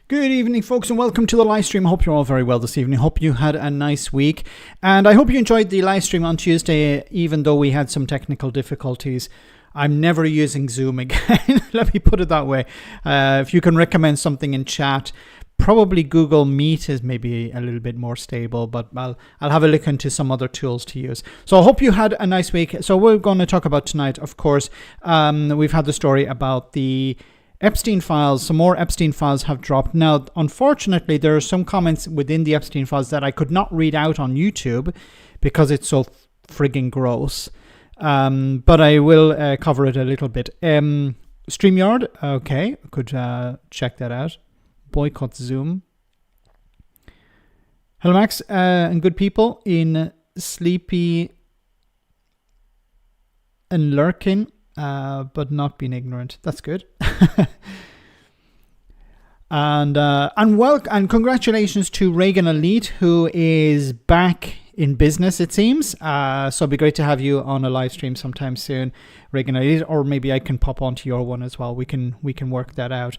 Good evening, folks, and welcome to the live stream. I hope you're all very well this evening. Hope you had a nice week. And I hope you enjoyed the live stream on Tuesday, even though we had some technical difficulties. I'm never using Zoom again. Let me put it that way. If you can recommend something in chat, probably Google Meet is maybe a little bit more stable, but I'll have a look into some other tools to use. So I hope you had a nice week. So we're going to talk about tonight, of course. We've had the story about the Epstein files. Some more Epstein files have dropped. Now, unfortunately, there are some comments within the Epstein files that I could not read out on YouTube because it's so frigging gross. But I will cover it a little bit. StreamYard, okay, could check that out. Boycott Zoom. Hello, Max, and good people in Sleepy and Lurkin, but not being ignorant. That's good. And congratulations to Reagan Elite, who is back in business, it seems. So it'd be great to have you on a live stream sometime soon, Reagan Elite, or maybe I can pop onto your one as well. We can work that out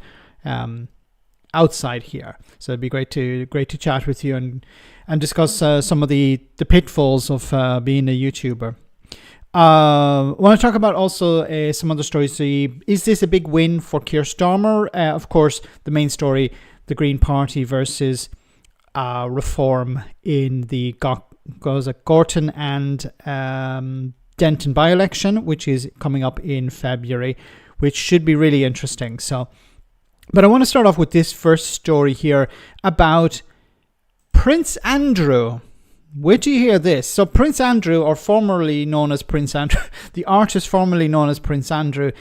outside here. So it'd be great to chat with you and discuss some of the pitfalls of being a YouTuber. I want to talk about also some other stories. Is this a big win for Keir Starmer? Of course, the main story, the Green Party versus reform in the Gorton and Denton by-election, which is coming up in February, which should be really interesting. But I want to start off with this first story here about Prince Andrew. Where do you hear this? So Prince Andrew, or formerly known as Prince Andrew, the artist formerly known as Prince Andrew,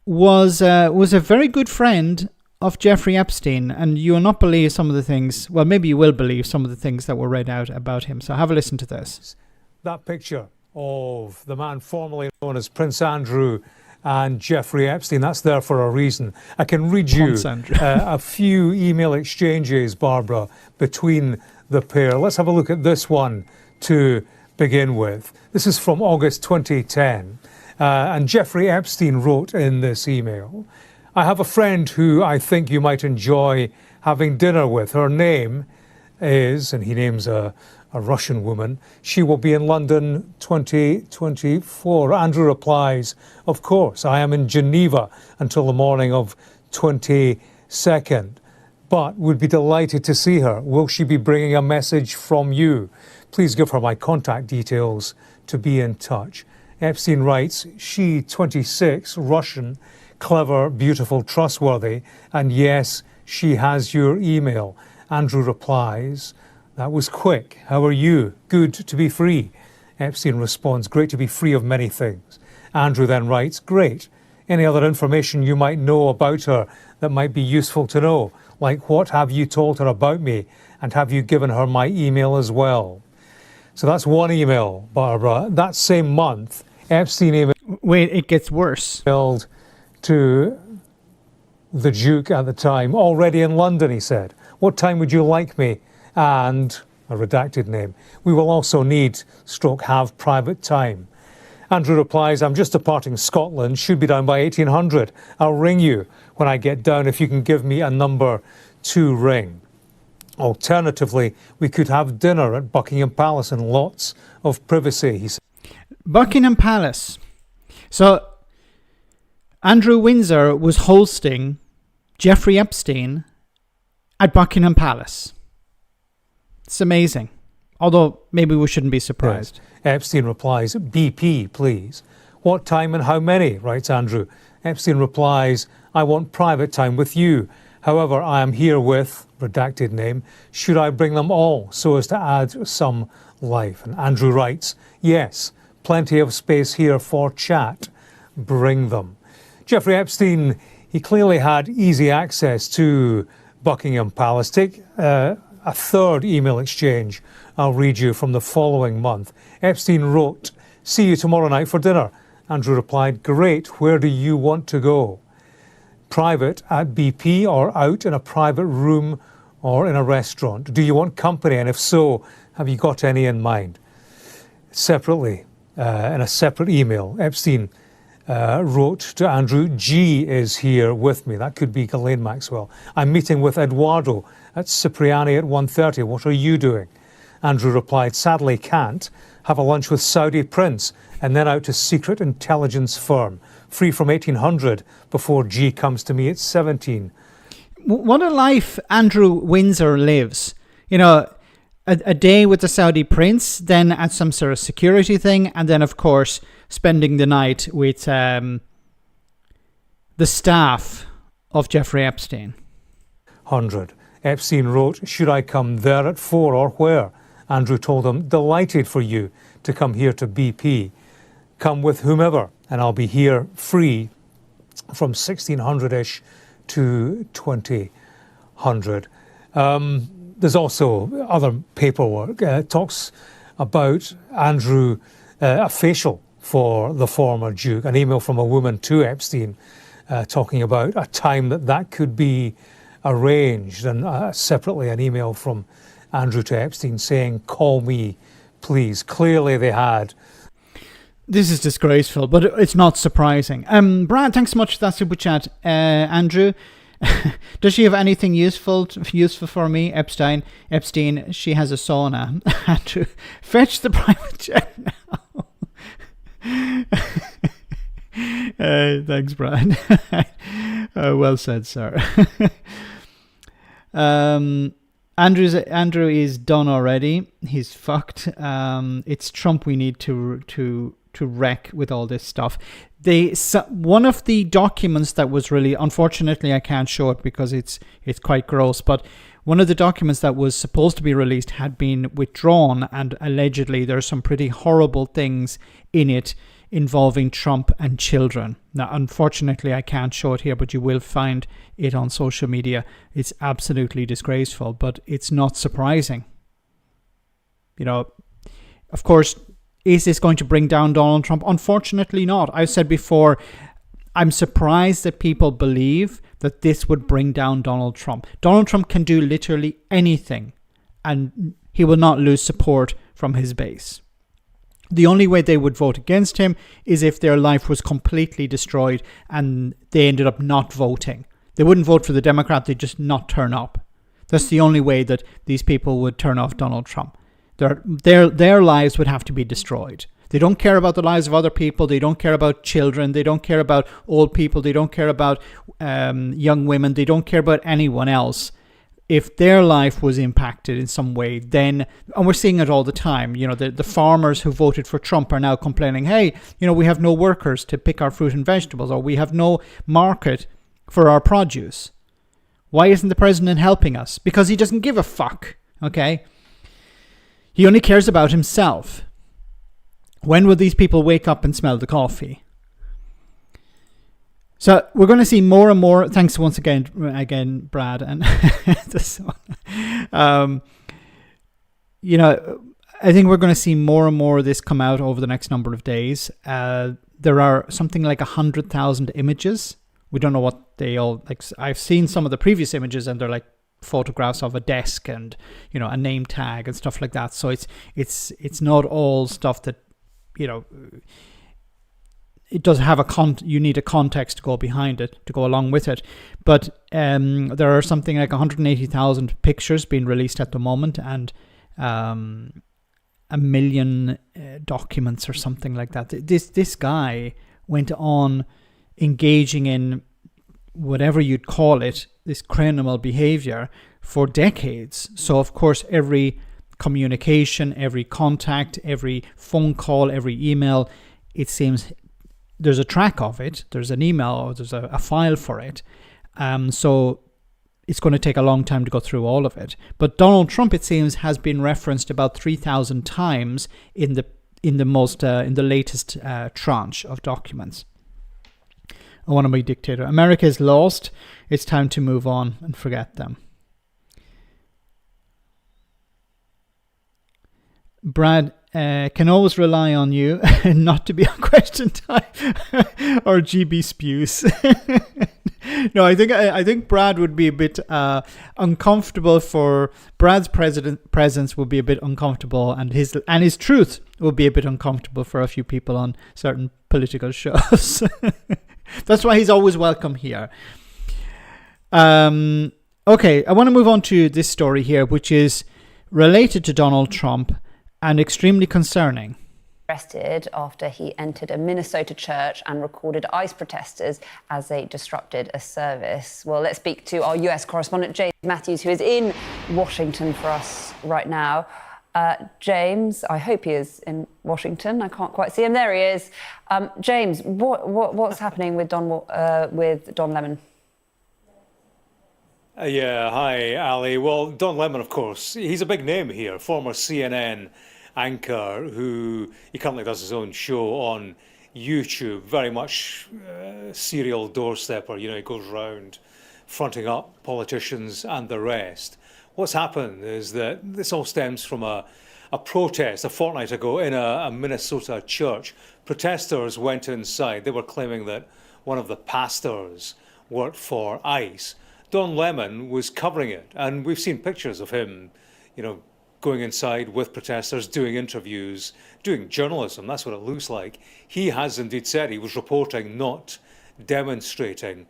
was a very good friend of Jeffrey Epstein. And you will not believe some of the things, well, maybe you will believe some of the things that were read out about him. So have a listen to this. That picture of the man formerly known as Prince Andrew and Jeffrey Epstein, that's there for a reason. I can read you a few email exchanges, Barbara, between the pair. Let's have a look at this one to begin with. This is from August 2010. And Jeffrey Epstein wrote in this email, I have a friend who I think you might enjoy having dinner with. Her name is, and he names a Russian woman. She will be in London 2024. Andrew replies, of course, I am in Geneva until the morning of 22nd. But would be delighted to see her. Will she be bringing a message from you? Please give her my contact details to be in touch. Epstein writes, she, 26, Russian, clever, beautiful, trustworthy, and yes, she has your email. Andrew replies, that was quick. How are you? Good to be free. Epstein responds, great to be free of many things. Andrew then writes, great. Any other information you might know about her that might be useful to know? Like, what have you told her about me? And have you given her my email as well? So that's one email, Barbara. That same month, Epstein emailed... Wait, it gets worse. ...to the Duke at the time, already in London, he said. What time would you like me? And a redacted name. We will also need, have private time. Andrew replies, I'm just departing Scotland, should be down by 1800. I'll ring you when I get down if you can give me a number to ring. Alternatively, we could have dinner at Buckingham Palace in lots of privacy, he said. Buckingham Palace. So Andrew Windsor was hosting Jeffrey Epstein at Buckingham Palace. It's amazing. Although maybe we shouldn't be surprised. Yes. Epstein replies, BP, please. What time and how many, writes Andrew. Epstein replies, I want private time with you. However, I am here with, redacted name, should I bring them all so as to add some life? And Andrew writes, yes, plenty of space here for chat. Bring them. Jeffrey Epstein, he clearly had easy access to Buckingham Palace. Take a third email exchange I'll read you from the following month. Epstein wrote, see you tomorrow night for dinner. Andrew replied, great, where do you want to go? Private at BP or out in a private room or in a restaurant? Do you want company? And if so, have you got any in mind? Separately, in a separate email, Epstein wrote to Andrew, G is here with me. That could be Ghislaine Maxwell. I'm meeting with Eduardo at Cipriani at 1:30. What are you doing? Andrew replied, sadly can't. Have a lunch with Saudi prince and then out to secret intelligence firm. Free from 1800 before G comes to me at 17. What a life Andrew Windsor lives. You know, a day with the Saudi prince, then at some sort of security thing, and then, of course, spending the night with the staff of Jeffrey Epstein. 100. Epstein wrote, should I come there at 4 or where? Andrew told him, delighted for you to come here to BP. Come with whomever, and I'll be here free from 1600-ish to 2000. There's also other paperwork. Talks about Andrew, a facial for the former Duke, an email from a woman to Epstein talking about a time that could be arranged, and separately an email from Andrew to Epstein saying, call me, please. Clearly they had. This is disgraceful, but it's not surprising. Brad, thanks so much for that super chat. Andrew, does she have anything useful for me? Epstein, she has a sauna. Andrew, fetch the private jet now. Thanks, Brad. Well said, sir. Andrew is done already. He's fucked. It's Trump we need to wreck with all this stuff. One of the documents that was really, unfortunately I can't show it because it's quite gross, but one of the documents that was supposed to be released had been withdrawn, and allegedly there's some pretty horrible things in it involving Trump and children. Now, unfortunately, I can't show it here, but you will find it on social media. It's absolutely disgraceful, but it's not surprising. You know, of course, is this going to bring down Donald Trump? Unfortunately not. I've said before, I'm surprised that people believe that this would bring down Donald Trump. Donald Trump can do literally anything, and he will not lose support from his base. The only way they would vote against him is if their life was completely destroyed and they ended up not voting. They wouldn't vote for the Democrat, they'd just not turn up. That's the only way that these people would turn off Donald Trump. Their lives would have to be destroyed. They don't care about the lives of other people. They don't care about children. They don't care about old people. They don't care about young women. They don't care about anyone else. If their life was impacted in some way, then, and we're seeing it all the time, you know, the farmers who voted for Trump are now complaining, hey, you know, we have no workers to pick our fruit and vegetables, or we have no market for our produce. Why isn't the president helping us? Because he doesn't give a fuck, okay? He only cares about himself. When will these people wake up and smell the coffee? So we're going to see more and more. Thanks once again, Brad, and you know, I think we're going to see more and more of this come out over the next number of days. There are something like 100,000 images. We don't know what they all like. I've seen some of the previous images, and they're like photographs of a desk and, you know, a name tag and stuff like that. So it's not all stuff that, you know. It does have you need a context to go behind it, to go along with it. But there are something like 180,000 pictures being released at the moment, and 1 million documents or something like that. This guy went on engaging in whatever you'd call it, this criminal behavior for decades. So, of course, every communication, every contact, every phone call, every email, it seems there's a track of it, there's an email, or there's a file for it. So it's going to take a long time to go through all of it. But Donald Trump, it seems, has been referenced about 3,000 times in the latest tranche of documents. I want to be dictator. America is lost. It's time to move on and forget them. Brad, can always rely on you not to be on question time or GB spews. No, I think Brad would be a bit uncomfortable. For Brad's presence would be a bit uncomfortable, and his truth would be a bit uncomfortable for a few people on certain political shows. That's why he's always welcome here. Okay, I want to move on to this story here, which is related to Donald Trump and extremely concerning. Arrested after he entered a Minnesota church and recorded ICE protesters as they disrupted a service. Well, let's speak to our US correspondent, James Matthews, who is in Washington for us right now. James, I hope he is in Washington. I can't quite see him. There he is. James, what's happening with Don Lemon? Yeah, hi, Ali. Well, Don Lemon, of course, he's a big name here, former CNN anchor who he currently does his own show on YouTube, very much serial doorstepper. You know, he goes around fronting up politicians and the rest. What's happened is that this all stems from a protest a fortnight ago in a Minnesota church. Protesters went inside. They were claiming that one of the pastors worked for ICE. Don Lemon was covering it, and we've seen pictures of him, you know, going inside with protesters, doing interviews, doing journalism. That's what it looks like. He has indeed said he was reporting, not demonstrating.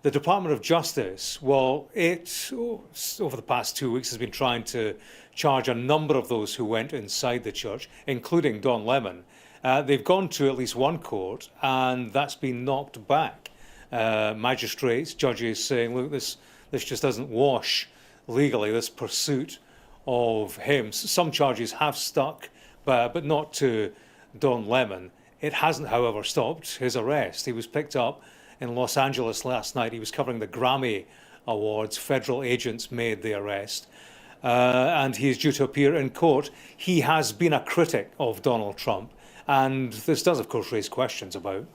The Department of Justice, well, over the past 2 weeks, has been trying to charge a number of those who went inside the church, including Don Lemon. They've gone to at least one court, and that's been knocked back. Magistrates, judges saying, look, this just doesn't wash legally, this pursuit of him. Some charges have stuck, but not to Don Lemon. It hasn't, however, stopped his arrest. He was picked up in Los Angeles last night. He was covering the Grammy Awards. Federal agents made the arrest, and he is due to appear in court. He has been a critic of Donald Trump, and this does, of course, raise questions about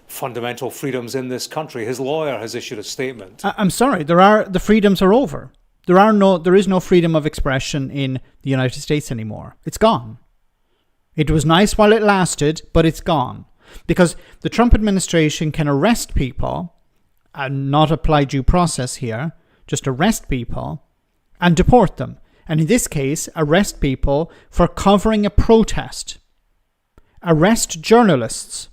fundamental freedoms in this country. His lawyer has issued a statement. I'm sorry, the freedoms are over. There is no freedom of expression in the United States anymore. It's gone. It was nice while it lasted, but it's gone. Because the Trump administration can arrest people and not apply due process here, just arrest people and deport them. And in this case, arrest people for covering a protest. Arrest journalists.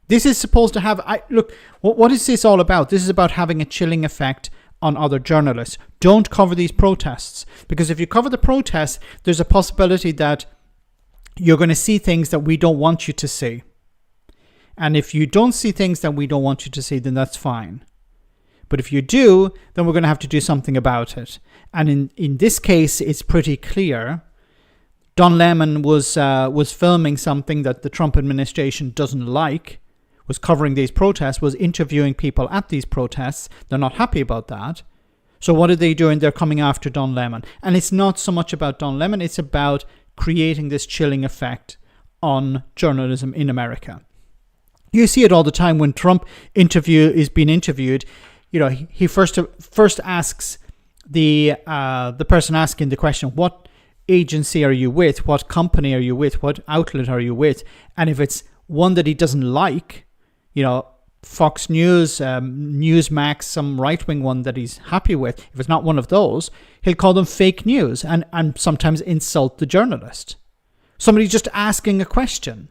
This is supposed to have... Look, what is this all about? This is about having a chilling effect on other journalists. Don't cover these protests, because if you cover the protests, there's a possibility that you're going to see things that we don't want you to see. And if you don't see things that we don't want you to see, then that's fine. But if you do, then we're going to have to do something about it. And in this case, it's pretty clear. Don Lemon was filming something that the Trump administration doesn't like, was covering these protests, was interviewing people at these protests. They're not happy about that. So what are they doing? They're coming after Don Lemon. And it's not so much about Don Lemon, it's about creating this chilling effect on journalism in America. You see it all the time when Trump is being interviewed. You know, he first asks the person asking the question, what agency are you with? What company are you with? What outlet are you with? And if it's one that he doesn't like, you know, Fox News, Newsmax, some right-wing one that he's happy with, if it's not one of those, he'll call them fake news and sometimes insult the journalist. Somebody just asking a question.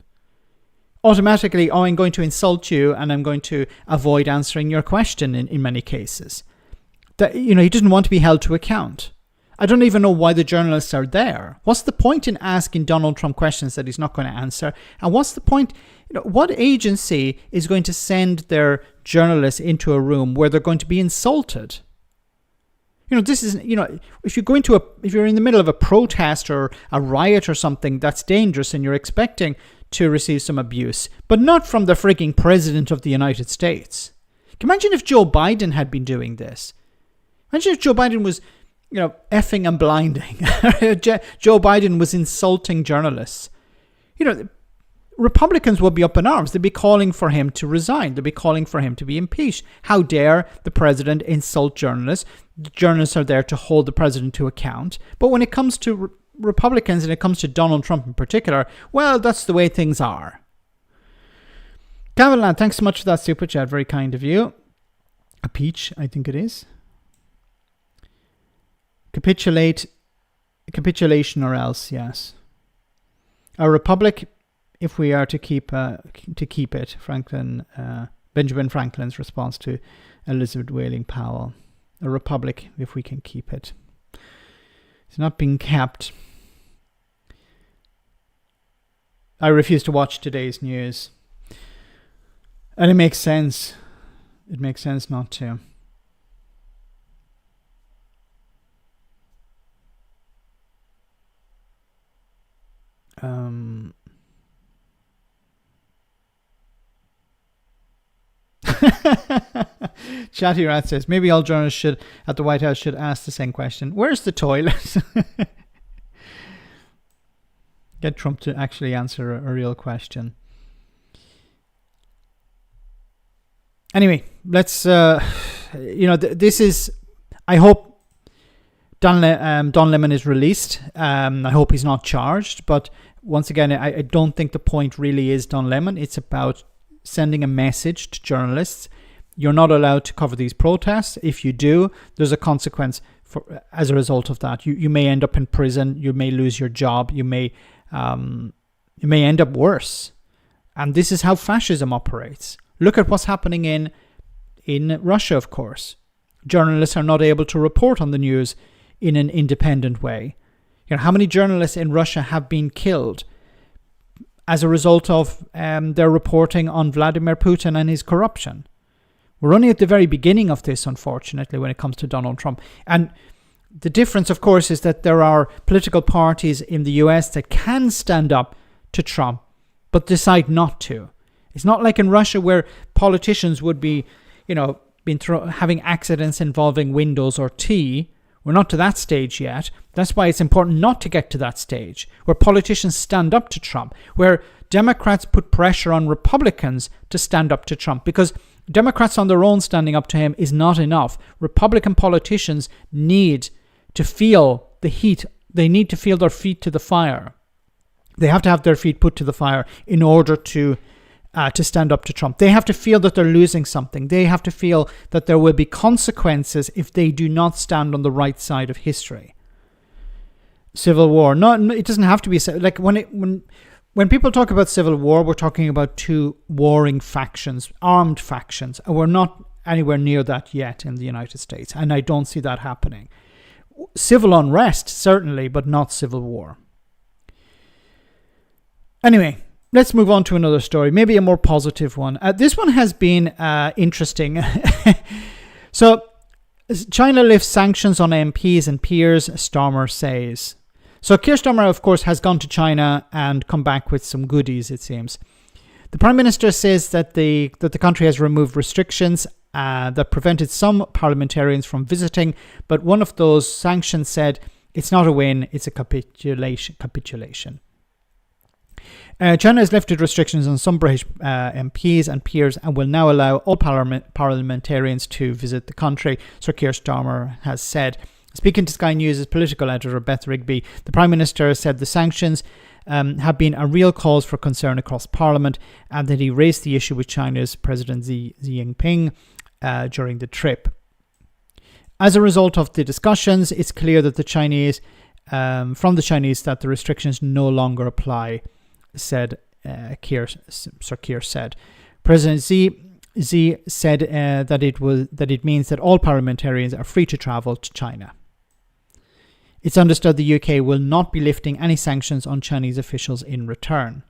Automatically, I'm going to insult you and I'm going to avoid answering your question in many cases. That, you know, he doesn't want to be held to account. I don't even know why the journalists are there. What's the point in asking Donald Trump questions that he's not going to answer? And what's the point? You know, what agency is going to send their journalists into a room where they're going to be insulted? You know, this is, you know, if you're in the middle of a protest or a riot or something, that's dangerous and you're expecting to receive some abuse, but not from the freaking president of the United States. Can you imagine if Joe Biden had been doing this? Imagine if Joe Biden was, you know, effing and blinding. Joe Biden was insulting journalists. You know, Republicans would be up in arms. They'd be calling for him to resign. They'd be calling for him to be impeached. How dare the president insult journalists? The journalists are there to hold the president to account. But when it comes to Republicans and it comes to Donald Trump in particular, well, that's the way things are. Calvin Land, thanks so much for that super chat. Very kind of you. A peach, I think it is. Capitulation or else, yes. A republic, if we are to keep it. Benjamin Franklin's response to Elizabeth Whaling Powell. A republic, if we can keep it. It's not being kept. I refuse to watch today's news. And it makes sense. It makes sense not to. Chatty Rat says, maybe all journalists at the White House should ask the same question. Where's the toilet? Get Trump to actually answer a real question. Anyway, let's, this is, I hope Don Lemon is released. I hope he's not charged. But once again, I don't think the point really is Don Lemon. It's about sending a message to journalists. You're not allowed to cover these protests. If you do, there's a consequence as a result of that. You may end up in prison. You may lose your job. You may end up worse. And this is how fascism operates. Look at what's happening in Russia, of course. Journalists are not able to report on the news in an independent way. You know, how many journalists in Russia have been killed as a result of their reporting on Vladimir Putin and his corruption? We're only at the very beginning of this, unfortunately, when it comes to Donald Trump. And the difference, of course, is that there are political parties in the US that can stand up to Trump, but decide not to. It's not like in Russia where politicians would be, having accidents involving windows or tea. We're not to that stage yet. That's why it's important not to get to that stage, where politicians stand up to Trump, where Democrats put pressure on Republicans to stand up to Trump, because Democrats on their own standing up to him is not enough. Republican politicians need to feel the heat. They need to feel their feet to the fire. They have to have their feet put to the fire in order to stand up to Trump. They have to feel that they're losing something. They have to feel that there will be consequences if they do not stand on the right side of history. Civil war. No, it doesn't have to be like when people talk about civil war, we're talking about two warring factions, armed factions, and we're not anywhere near that yet in the United States, and I don't see that happening. Civil unrest, certainly, but not civil war. Anyway, let's move on to another story, maybe a more positive one. This one has been interesting. So, China lifts sanctions on MPs and peers, Starmer says. So, Keir Starmer, of course, has gone to China and come back with some goodies, it seems. The Prime Minister says that the country has removed restrictions that prevented some parliamentarians from visiting, but one of those sanctions said it's not a win, it's a capitulation. China has lifted restrictions on some British MPs and peers and will now allow all parliamentarians to visit the country, Sir Keir Starmer has said. Speaking to Sky News' political editor Beth Rigby, the Prime Minister said the sanctions have been a real cause for concern across Parliament, and that he raised the issue with China's President Xi Jinping during the trip. As a result of the discussions, it's clear that the Chinese that the restrictions no longer apply, said Sir Keir said. President Xi said that it means that all parliamentarians are free to travel to China. It's understood the UK will not be lifting any sanctions on Chinese officials in return.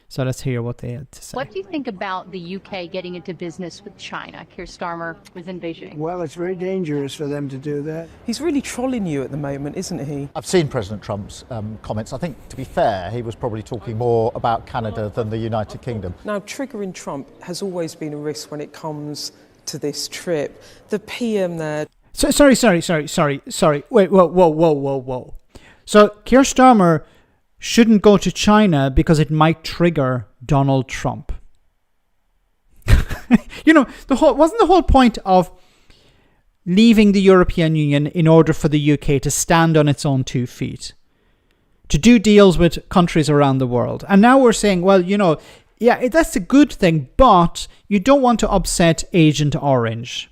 So let's hear what they had to say. What do you think about the UK getting into business with China? Keir Starmer was in Beijing. Well, it's very dangerous for them to do that. He's really trolling you at the moment, isn't he? I've seen President Trump's comments. I think, to be fair, he was probably talking more about Canada than the United Kingdom. Now, triggering Trump has always been a risk when it comes to this trip. The PM there... Sorry. Wait, whoa. So Keir Starmer shouldn't go to China because it might trigger Donald Trump. Wasn't the whole point of leaving the European Union in order for the UK to stand on its own 2 feet, to do deals with countries around the world? And now we're saying, well, that's a good thing, but you don't want to upset Agent Orange.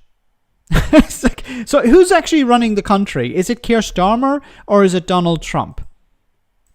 So who's actually running the country? Is it Keir Starmer or is it Donald Trump?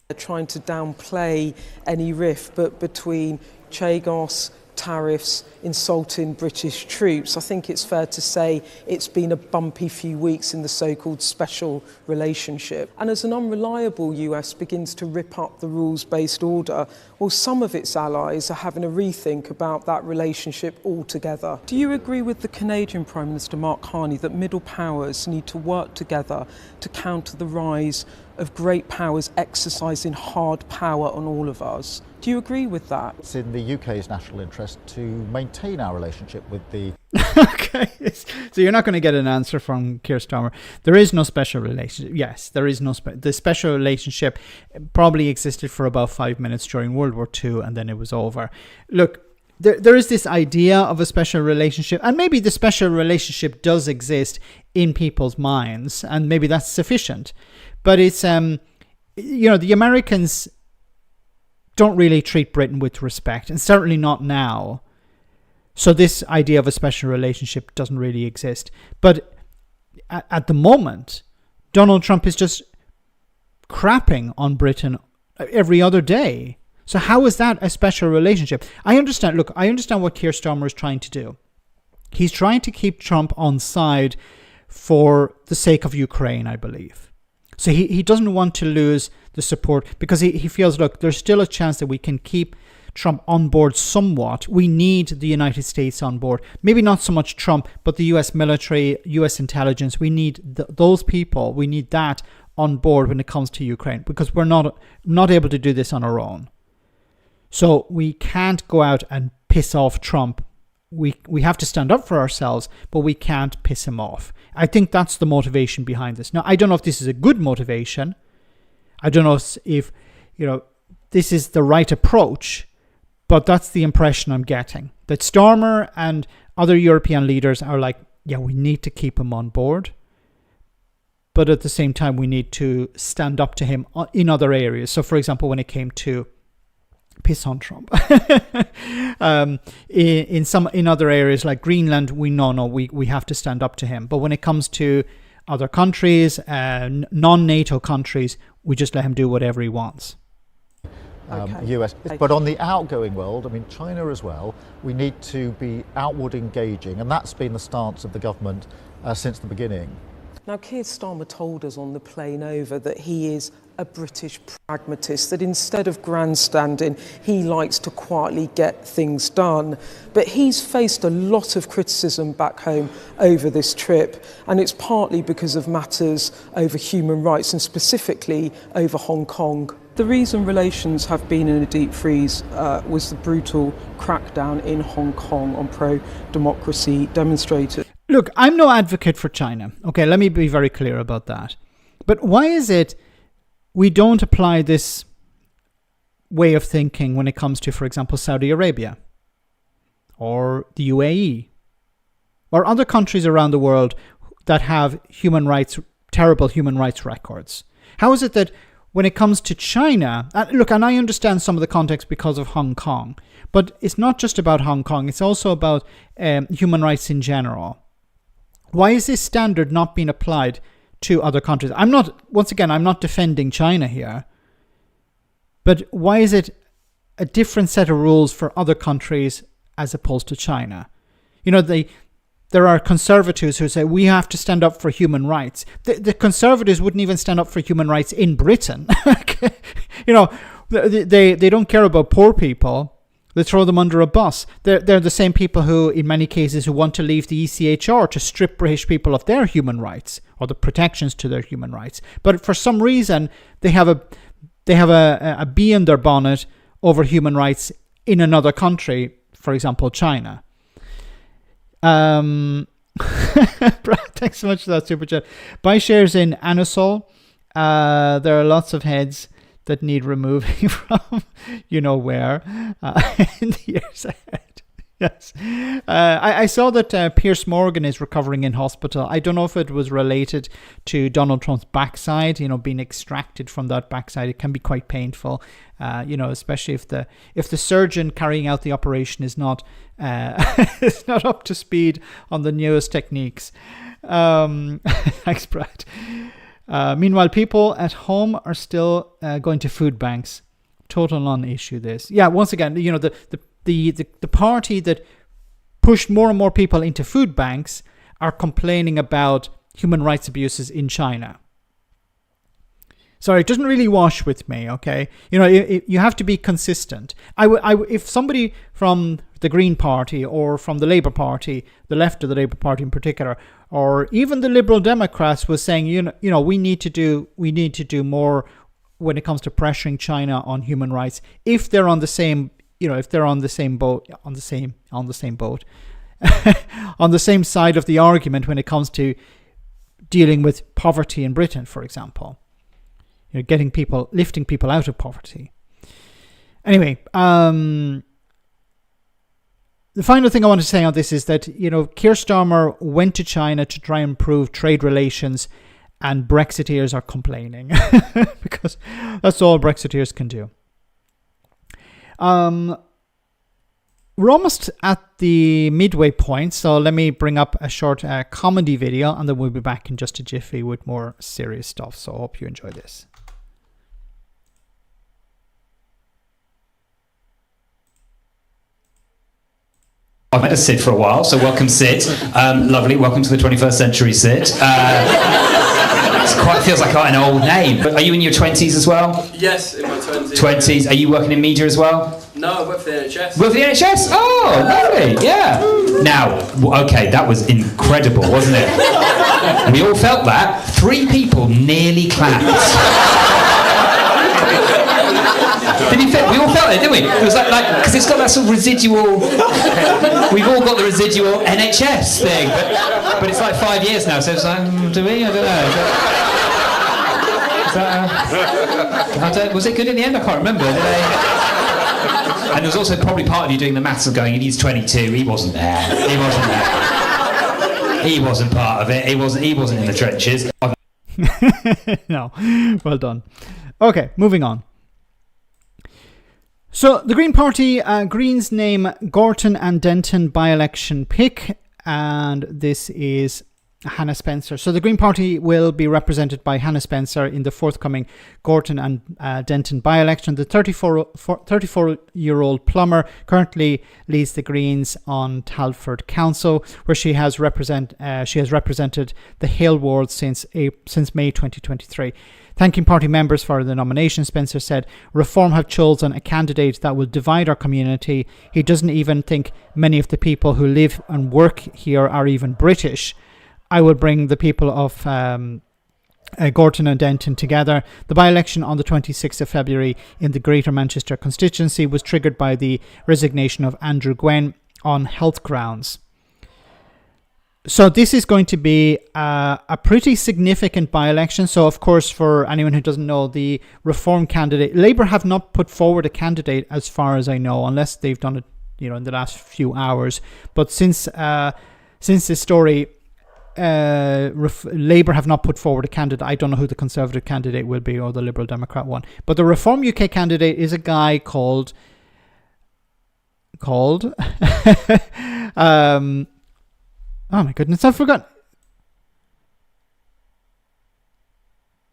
They're trying to downplay any rift but between Chagos, tariffs, insulting British troops. I think it's fair to say it's been a bumpy few weeks in the so-called special relationship. And as an unreliable US begins to rip up the rules-based order, well, some of its allies are having a rethink about that relationship altogether. Do you agree with the Canadian Prime Minister Mark Carney that middle powers need to work together to counter the rise of great powers exercising hard power on all of us? Do you agree with that? It's in the UK's national interest to maintain our relationship with the... Okay, so you're not going to get an answer from Keir Starmer. There is no special relationship. Yes, there is no the special relationship probably existed for about 5 minutes during World War II, and then it was over. Look, there is this idea of a special relationship, and maybe the special relationship does exist in people's minds, and maybe that's sufficient. But it's, the Americans don't really treat Britain with respect, and certainly not now. So this idea of a special relationship doesn't really exist. But at the moment, Donald Trump is just crapping on Britain every other day. So how is that a special relationship? I understand what Keir Starmer is trying to do. He's trying to keep Trump on side for the sake of Ukraine, I believe. So he doesn't want to lose the support because he feels, look, there's still a chance that we can keep Trump on board somewhat. We need the United States on board. Maybe not so much Trump, but the US military, US intelligence. We need those people. We need that on board when it comes to Ukraine because we're not able to do this on our own. So we can't go out and piss off Trump. We have to stand up for ourselves, but we can't piss him off. I think that's the motivation behind this. Now, I don't know if this is a good motivation. I don't know if this is the right approach, but that's the impression I'm getting. That Starmer and other European leaders are like, yeah, we need to keep him on board. But at the same time, we need to stand up to him in other areas. So, for example, when it came to piss on Trump, in other areas like Greenland, we have to stand up to him. But when it comes to other countries, non-NATO countries, we just let him do whatever he wants. US. But on the outgoing world, I mean, China as well, we need to be outward engaging, and that's been the stance of the government since the beginning. Now, Keir Starmer told us on the plane over that he is a British pragmatist, that instead of grandstanding, he likes to quietly get things done. But he's faced a lot of criticism back home over this trip, and it's partly because of matters over human rights and specifically over Hong Kong. The reason relations have been in a deep freeze was the brutal crackdown in Hong Kong on pro-democracy demonstrators. Look, I'm no advocate for China. Okay, let me be very clear about that. But why is it we don't apply this way of thinking when it comes to, for example, Saudi Arabia or the UAE or other countries around the world that have terrible human rights records? How is it that when it comes to China, and I understand some of the context because of Hong Kong, but it's not just about Hong Kong, it's also about human rights in general. Why is this standard not being applied to other countries? I'm not defending China here, but why is it a different set of rules for other countries as opposed to China? There are conservatives who say we have to stand up for human rights. The conservatives wouldn't even stand up for human rights in Britain. They don't care about poor people. They throw them under a bus. They're the same people who, in many cases, who want to leave the ECHR to strip British people of their human rights or the protections to their human rights. But for some reason, they have a bee in their bonnet over human rights in another country, for example, China. Brad, thanks so much for that super chat. Buy shares in Anusol. There are lots of heads that need removing from where in the years ahead. Yes. I saw that Piers Morgan is recovering in hospital. I don't know if it was related to Donald Trump's backside, being extracted from that backside. It can be quite painful, especially if the surgeon carrying out the operation is not is not up to speed on the newest techniques. Thanks, Brad. Meanwhile, people at home are still going to food banks. Total non-issue, this. Yeah, once again, the party that pushed more and more people into food banks are complaining about human rights abuses in China. Sorry, it doesn't really wash with me, okay? You have to be consistent. If somebody from the Green Party or from the Labour Party, the left of the Labour Party in particular, or even the Liberal Democrats was saying, we need to do more when it comes to pressuring China on human rights, if they're on the same if they're on the same boat, on the same side of the argument when it comes to dealing with poverty in Britain, for example, lifting people out of poverty. Anyway, the final thing I want to say on this is that, Keir Starmer went to China to try and improve trade relations, and Brexiteers are complaining because that's all Brexiteers can do. We're almost at the midway point, so let me bring up a short comedy video, and then we'll be back in just a jiffy with more serious stuff. So I hope you enjoy this. I've met a Sid for a while, so welcome, Sid. Lovely, welcome to the 21st century, Sid. It feels like quite an old name. But are you in your 20s as well? Yes, in my 20s. 20s. Are you working in media as well? No, I work for the NHS. Work for the NHS? Oh, lovely, yeah. Now, okay, that was incredible, wasn't it? We all felt that. 3 people nearly clapped. We all felt it, didn't we? It was like because it's got that sort of residual. We've all got the residual NHS thing, but it's like 5 years now. So it's like, do we? I don't know. Was it good in the end? I can't remember. Did they? And there was also probably part of you doing the maths of going, he's 22. He wasn't there. He wasn't part of it. He wasn't in the trenches. No, well done. Okay, moving on. So the Green Party, Greens name Gorton and Denton by-election pick, and this is Hannah Spencer. So the Green Party will be represented by Hannah Spencer in the forthcoming Gorton and Denton by-election. The 34-year-old plumber currently leads the Greens on Talford Council, where she has represented the Hale ward since May 2023. Thanking party members for the nomination, Spencer said, "Reform have chosen a candidate that will divide our community. He doesn't even think many of the people who live and work here are even British. I will bring the people of Gorton and Denton together." The by-election on the 26th of February in the Greater Manchester constituency was triggered by the resignation of Andrew Gwen on health grounds. So this is going to be a pretty significant by-election. So, of course, for anyone who doesn't know, the Reform candidate, Labour have not put forward a candidate as far as I know, unless they've done it, in the last few hours. But since this story, Labour have not put forward a candidate. I don't know who the Conservative candidate will be or the Liberal Democrat one. But the Reform UK candidate is a guy called oh my goodness, I forgot.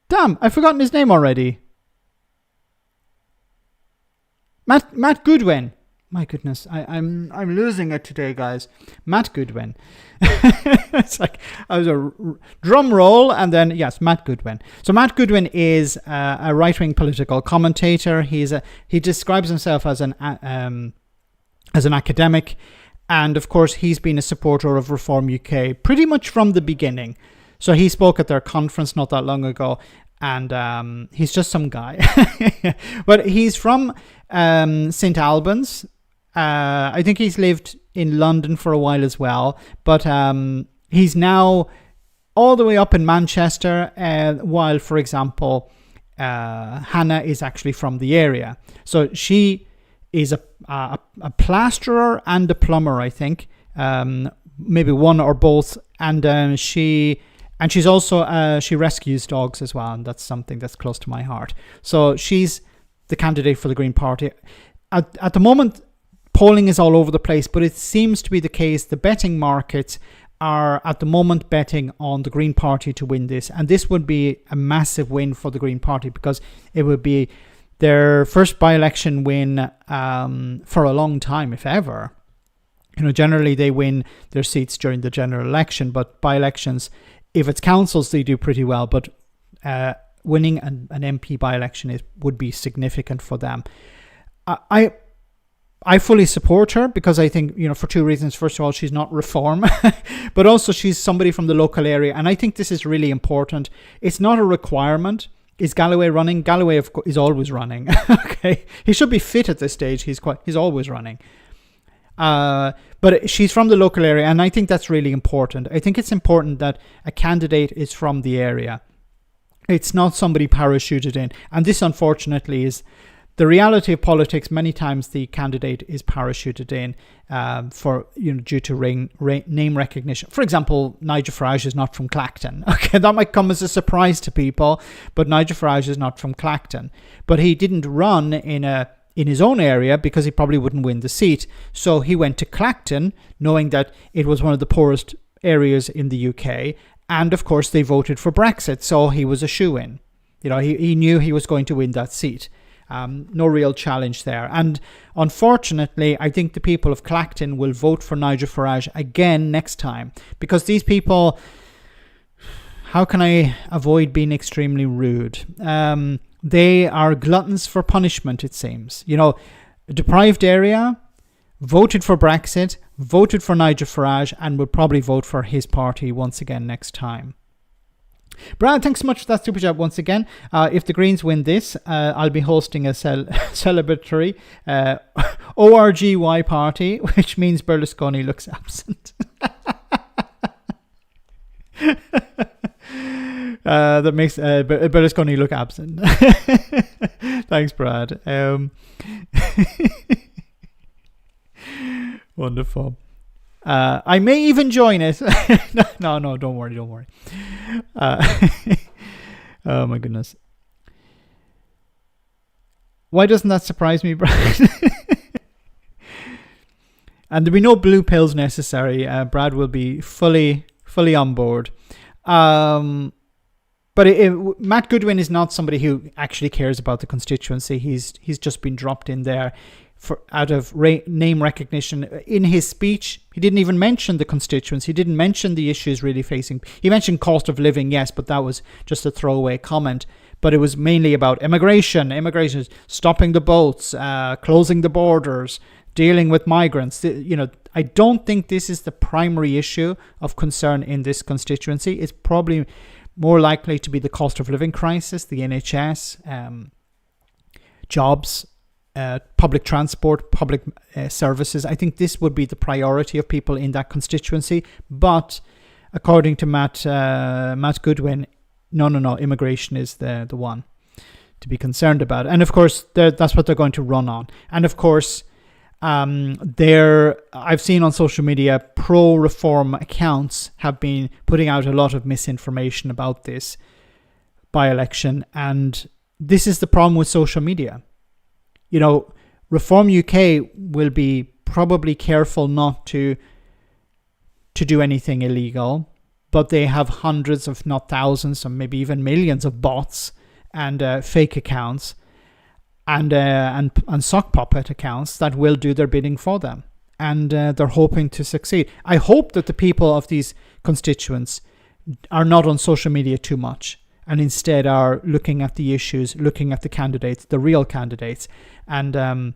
Damn, I've forgotten his name already. Matt Goodwin. My goodness, I'm losing it today, guys. Matt Goodwin. It's like I was a drum roll, and then yes, Matt Goodwin. So Matt Goodwin is a right-wing political commentator. He describes himself as an academic. And of course, he's been a supporter of Reform UK pretty much from the beginning. So he spoke at their conference not that long ago, and he's just some guy. But he's from St Albans. I think he's lived in London for a while as well. But he's now all the way up in Manchester, while, for example, Hannah is actually from the area. So she is a plasterer and a plumber, I think, maybe one or both, and she's also she rescues dogs as well, and that's something that's close to my heart. So she's the candidate for the Green Party. At the moment, polling is all over the place, but it seems to be the case the betting markets are at the moment betting on the Green Party to win this, and this would be a massive win for the Green Party because it would be their first by-election win for a long time, if ever. Generally they win their seats during the general election, but by-elections, if it's councils, they do pretty well, but winning an MP by-election would be significant for them. I fully support her because I think, for two reasons. First of all, she's not reform, but also she's somebody from the local area. And I think this is really important. It's not a requirement. Is Galloway running? Galloway is always running. Okay. He should be fit at this stage. He's always running. But she's from the local area. And I think that's really important. I think it's important that a candidate is from the area. It's not somebody parachuted in. And this, unfortunately, is the reality of politics. Many times the candidate is parachuted in due to name recognition. For example, Nigel Farage is not from Clacton. Okay, that might come as a surprise to people, but Nigel Farage is not from Clacton. But he didn't run in his own area because he probably wouldn't win the seat. So he went to Clacton, knowing that it was one of the poorest areas in the UK. And of course, they voted for Brexit, so he was a shoo-in. He knew he was going to win that seat. No real challenge there. And unfortunately, I think the people of Clacton will vote for Nigel Farage again next time, because these people, how can I avoid being extremely rude? They are gluttons for punishment, it seems. A deprived area, voted for Brexit, voted for Nigel Farage, and will probably vote for his party once again next time. Brad, thanks so much for that super chat once again. If the Greens win this, I'll be hosting a celebratory ORGY party, which means Berlusconi looks absent. That makes Berlusconi look absent. Thanks, Brad. Wonderful. I may even join it. No, don't worry. Oh my goodness. Why doesn't that surprise me, Brad? And there'll be no blue pills necessary. Brad will be fully on board. But Matt Goodwin is not somebody who actually cares about the constituency. He's just been dropped in there out of name recognition. In his speech, he didn't even mention the constituents. He didn't mention the issues really facing. He mentioned cost of living, yes, but that was just a throwaway comment. But it was mainly about immigration, stopping the boats, closing the borders, dealing with migrants. I don't think this is the primary issue of concern in this constituency. It's probably more likely to be the cost of living crisis, the NHS, jobs, public transport, public services. I think this would be the priority of people in that constituency. But according to Matt Goodwin, no, immigration is the one to be concerned about. And of course, that's what they're going to run on. And of course, I've seen on social media, pro-reform accounts have been putting out a lot of misinformation about this by-election. And this is the problem with social media. Reform UK will be probably careful not to do anything illegal, but they have hundreds, if not thousands, or maybe even millions of bots and fake accounts and sock puppet accounts that will do their bidding for them. And they're hoping to succeed. I hope that the people of these constituents are not on social media too much, and instead are looking at the issues, looking at the candidates, the real candidates. And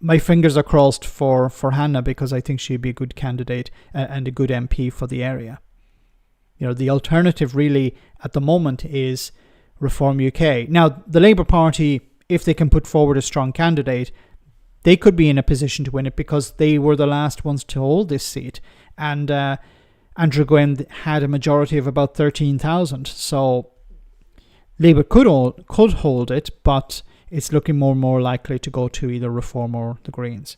my fingers are crossed for Hannah, because I think she'd be a good candidate and a good MP for the area. The alternative really at the moment is Reform UK. Now, the Labour Party, if they can put forward a strong candidate, they could be in a position to win it, because they were the last ones to hold this seat. And Andrew Gwynn had a majority of about 13,000. So Labour could hold it, but it's looking more and more likely to go to either Reform or the Greens.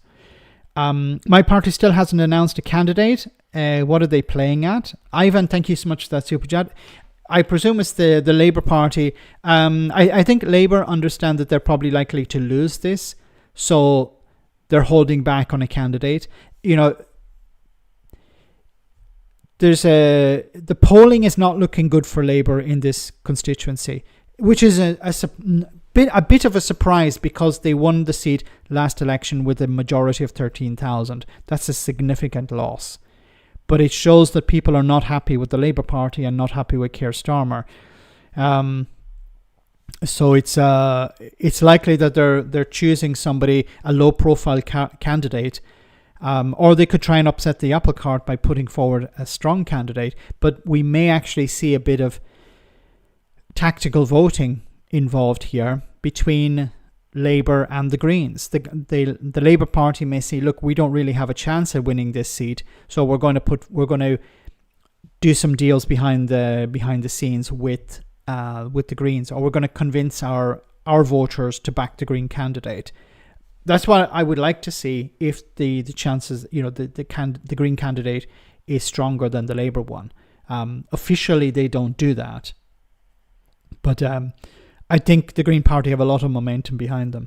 My party still hasn't announced a candidate. What are they playing at? Ivan, thank you so much for that super chat. I presume it's the Labour Party. I think Labour understand that they're probably likely to lose this, so they're holding back on a candidate. The polling is not looking good for Labour in this constituency, which is a bit of a surprise because they won the seat last election with a majority of 13,000. That's a significant loss. But it shows that people are not happy with the Labour Party and not happy with Keir Starmer. So it's likely that they're choosing somebody, a low-profile candidate, or they could try and upset the apple cart by putting forward a strong candidate. But we may actually see a bit of tactical voting involved here between Labour and the Greens. The Labour Party may say, look, we don't really have a chance at winning this seat, so we're going to do some deals behind the scenes with the Greens, or we're going to convince our voters to back the Green candidate. That's what I would like to see if the chances, the Green candidate is stronger than the Labour one. Officially, they don't do that, but I think the Green Party have a lot of momentum behind them.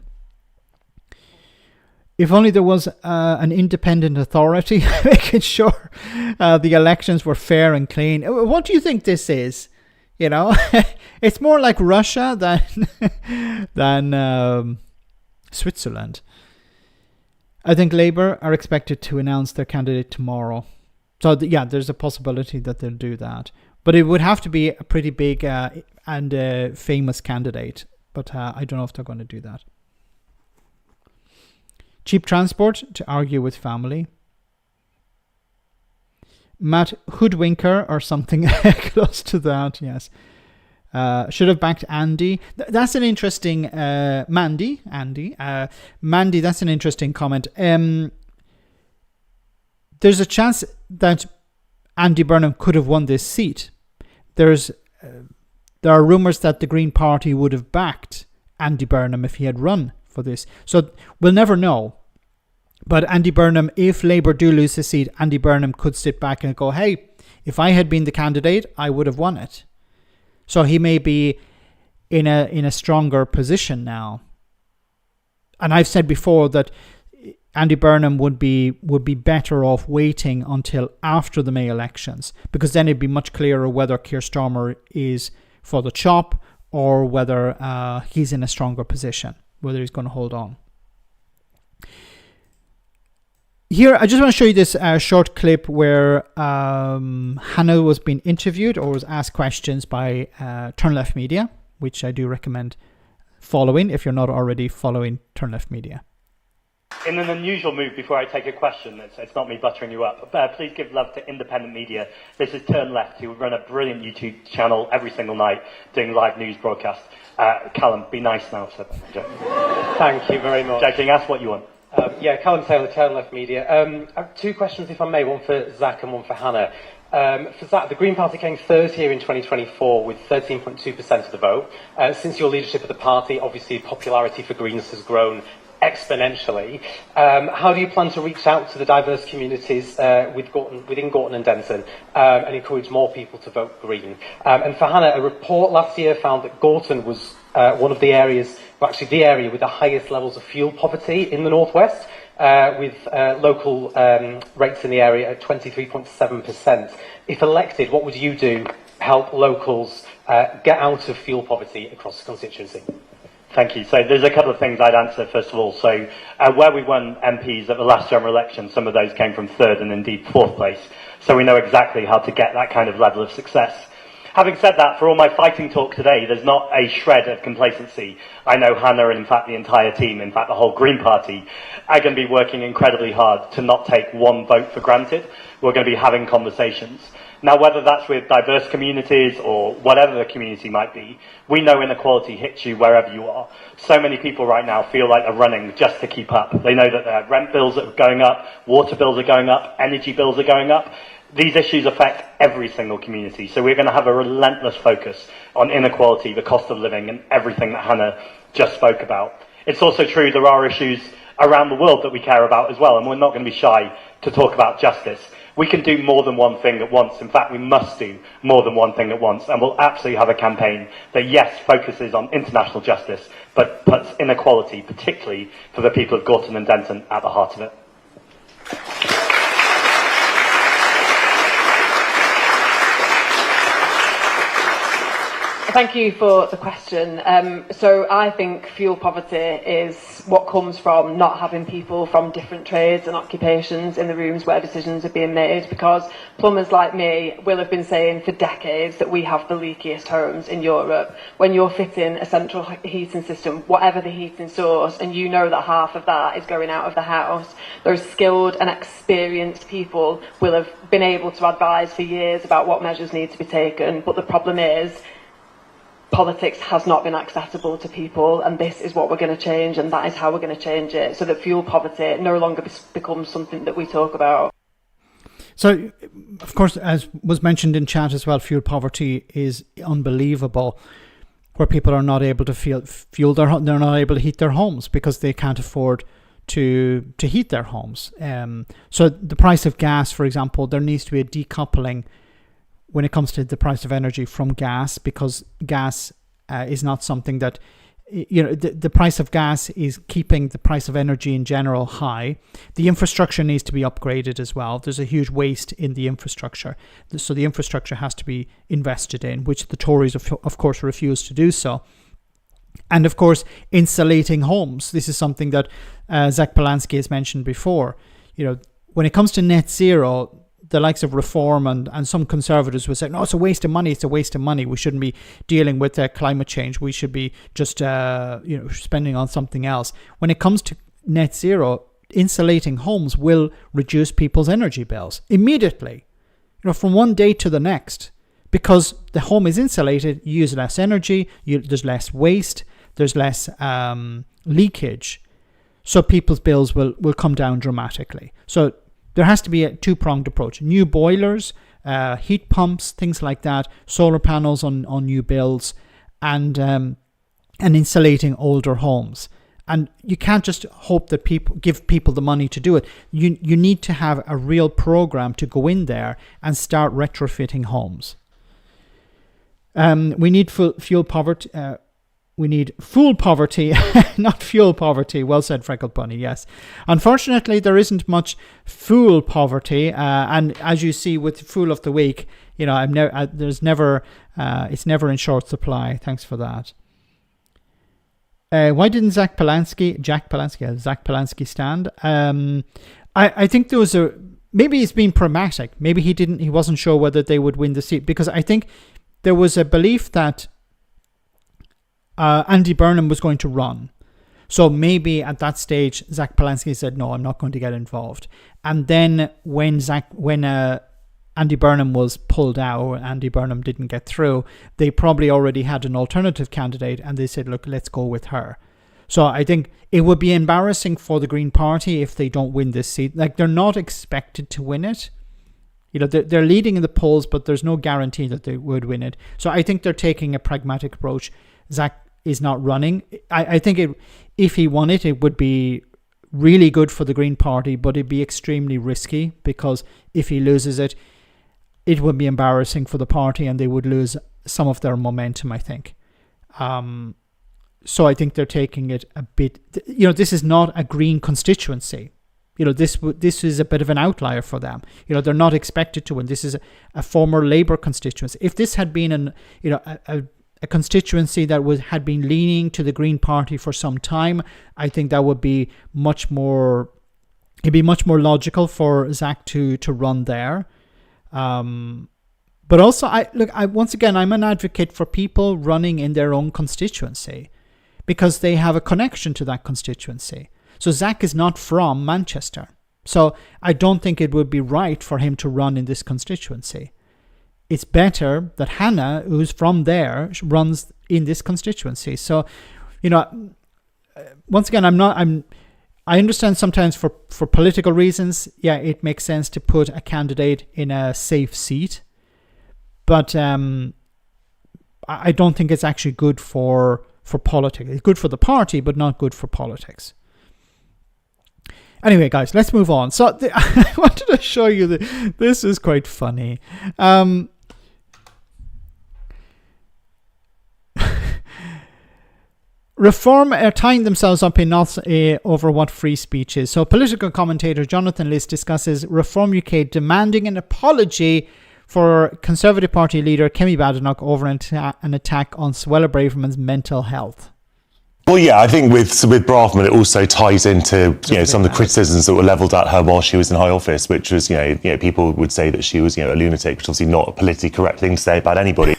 If only there was an independent authority making sure the elections were fair and clean. What do you think this is? It's more like Russia than Switzerland. I think Labour are expected to announce their candidate tomorrow. So there's a possibility that they'll do that. But it would have to be a pretty big and famous candidate. But I don't know if they're going to do that. Cheap transport to argue with family. Matt Hoodwinker or something close to that, yes. Should have backed Andy. That's an interesting... Mandy, that's an interesting comment. There's a chance that Andy Burnham could have won this seat. There are rumours that the Green Party would have backed Andy Burnham if he had run for this. So we'll never know. But Andy Burnham, if Labour do lose the seat, Andy Burnham could sit back and go, hey, if I had been the candidate, I would have won it. So he may be in a stronger position now. And I've said before that Andy Burnham would be better off waiting until after the May elections, because then it'd be much clearer whether Keir Starmer is for the chop or whether he's in a stronger position, whether he's going to hold on. Here, I just want to show you this short clip where Hannah was being interviewed or was asked questions by Turn Left Media, which I do recommend following if you're not already following Turn Left Media. In an unusual move, before I take a question, it's not me buttering you up, please give love to independent media. This is Turn Left, who run a brilliant YouTube channel every single night doing live news broadcasts. Callum, be nice now. So, thank you very much. Joking, ask what you want. Callum Taylor, Turn Left Media. I have two questions, if I may, one for Zach and one for Hannah. For Zach, the Green Party came third here in 2024 with 13.2% of the vote. Since your leadership of the party, obviously popularity for Greens has grown exponentially. How do you plan to reach out to the diverse communities within Gorton and Denton and encourage more people to vote Green? And for Hannah, a report last year found that Gorton was one of the areas, well, actually the area with the highest levels of fuel poverty in the northwest, with local rates in the area at 23.7%. If elected, what would you do to help locals get out of fuel poverty across the constituency? Thank you. So there's a couple of things I'd answer, first of all. So where we won MPs at the last general election, some of those came from third and indeed fourth place. So we know exactly how to get that kind of level of success. Having said that, for all my fighting talk today, there's not a shred of complacency. I know Hannah and in fact the entire team, in fact the whole Green Party, are going to be working incredibly hard to not take one vote for granted. We're going to be having conversations. Now, whether that's with diverse communities or whatever the community might be, we know inequality hits you wherever you are. So many people right now feel like they're running just to keep up. They know that their rent bills are going up, water bills are going up, energy bills are going up. These issues affect every single community, so we're going to have a relentless focus on inequality, the cost of living, and everything that Hannah just spoke about. It's also true there are issues around the world that we care about as well, and we're not going to be shy to talk about justice. We can do more than one thing at once. In fact, we must do more than one thing at once, and we'll absolutely have a campaign that, yes, focuses on international justice, but puts inequality, particularly for the people of Gorton and Denton, at the heart of it. Thank you for the question. So I think fuel poverty is what comes from not having people from different trades and occupations in the rooms where decisions are being made, because plumbers like me will have been saying for decades that we have the leakiest homes in Europe. When you're fitting a central heating system, whatever the heating source, and you know that half of that is going out of the house, those skilled and experienced people will have been able to advise for years about what measures need to be taken. But the problem is, politics has not been accessible to people, and this is what we're going to change, and that is how we're going to change it, so that fuel poverty no longer becomes something that we talk about. So, of course, as was mentioned in chat as well, fuel poverty is unbelievable, where people are not able to fuel they're not able to heat their homes because they can't afford to heat their homes. So the price of gas, for example, there needs to be a decoupling when it comes to the price of energy from gas, because gas is not something that, the price of gas is keeping the price of energy in general high. The infrastructure needs to be upgraded as well. There's a huge waste in the infrastructure. So the infrastructure has to be invested in, which the Tories, of course, refuse to do so. And of course, insulating homes. This is something that Zach Polanski has mentioned before. When it comes to net zero, the likes of Reform and some conservatives will say, no, it's a waste of money. It's a waste of money. We shouldn't be dealing with climate change. We should be just, spending on something else. When it comes to net zero, insulating homes will reduce people's energy bills immediately, from one day to the next, because the home is insulated. You use less energy. There's less waste. There's less leakage. So people's bills will come down dramatically. So there has to be a two-pronged approach. New boilers, heat pumps, things like that, solar panels on new builds, and insulating older homes. And you can't just hope that people give people the money to do it. You need to have a real program to go in there and start retrofitting homes. We need fuel poverty. We need fuel poverty, not fuel poverty. Well said, Freckled Bunny, yes. Unfortunately, there isn't much fuel poverty. And as you see with Fool of the Week, it's never in short supply. Thanks for that. Why didn't Zach Polanski stand? I think there was maybe he's being pragmatic. Maybe he wasn't sure whether they would win the seat, because I think there was a belief that Andy Burnham was going to run. So maybe at that stage, Zach Polanski said, no, I'm not going to get involved. And then when Andy Burnham was pulled out, or Andy Burnham didn't get through, they probably already had an alternative candidate, and they said, look, let's go with her. So I think it would be embarrassing for the Green Party if they don't win this seat. Like, they're not expected to win it. They're leading in the polls, but there's no guarantee that they would win it. So I think they're taking a pragmatic approach. Zach is not running. I think if he won it, it would be really good for the Green Party, but it'd be extremely risky, because if he loses it, it would be embarrassing for the party and they would lose some of their momentum, I think. So I think they're taking it a bit, this is not a Green constituency. This is a bit of an outlier for them. They're not expected to win. This is a former Labour constituency. If this had been a constituency that had been leaning to the Green Party for some time, I think that would be much more logical for Zach to run there. But also, once again, I'm an advocate for people running in their own constituency, because they have a connection to that constituency. So Zach is not from Manchester. So I don't think it would be right for him to run in this constituency. It's better that Hannah, who's from there, runs in this constituency. So, once again, I understand sometimes for political reasons, yeah, it makes sense to put a candidate in a safe seat. But I don't think it's actually good for politics. It's good for the party, but not good for politics. Anyway, guys, let's move on. So I wanted to show you that this is quite funny. Reform are tying themselves up in knots over what free speech is. So political commentator Jonathan List discusses Reform UK demanding an apology for Conservative Party leader Kemi Badenoch over an attack on Suella Braverman's mental health. Well, yeah, I think with Braverman, it also ties into some of the criticisms that were levelled at her while she was in high office, which was people would say that she was a lunatic, which is obviously not a politically correct thing to say about anybody.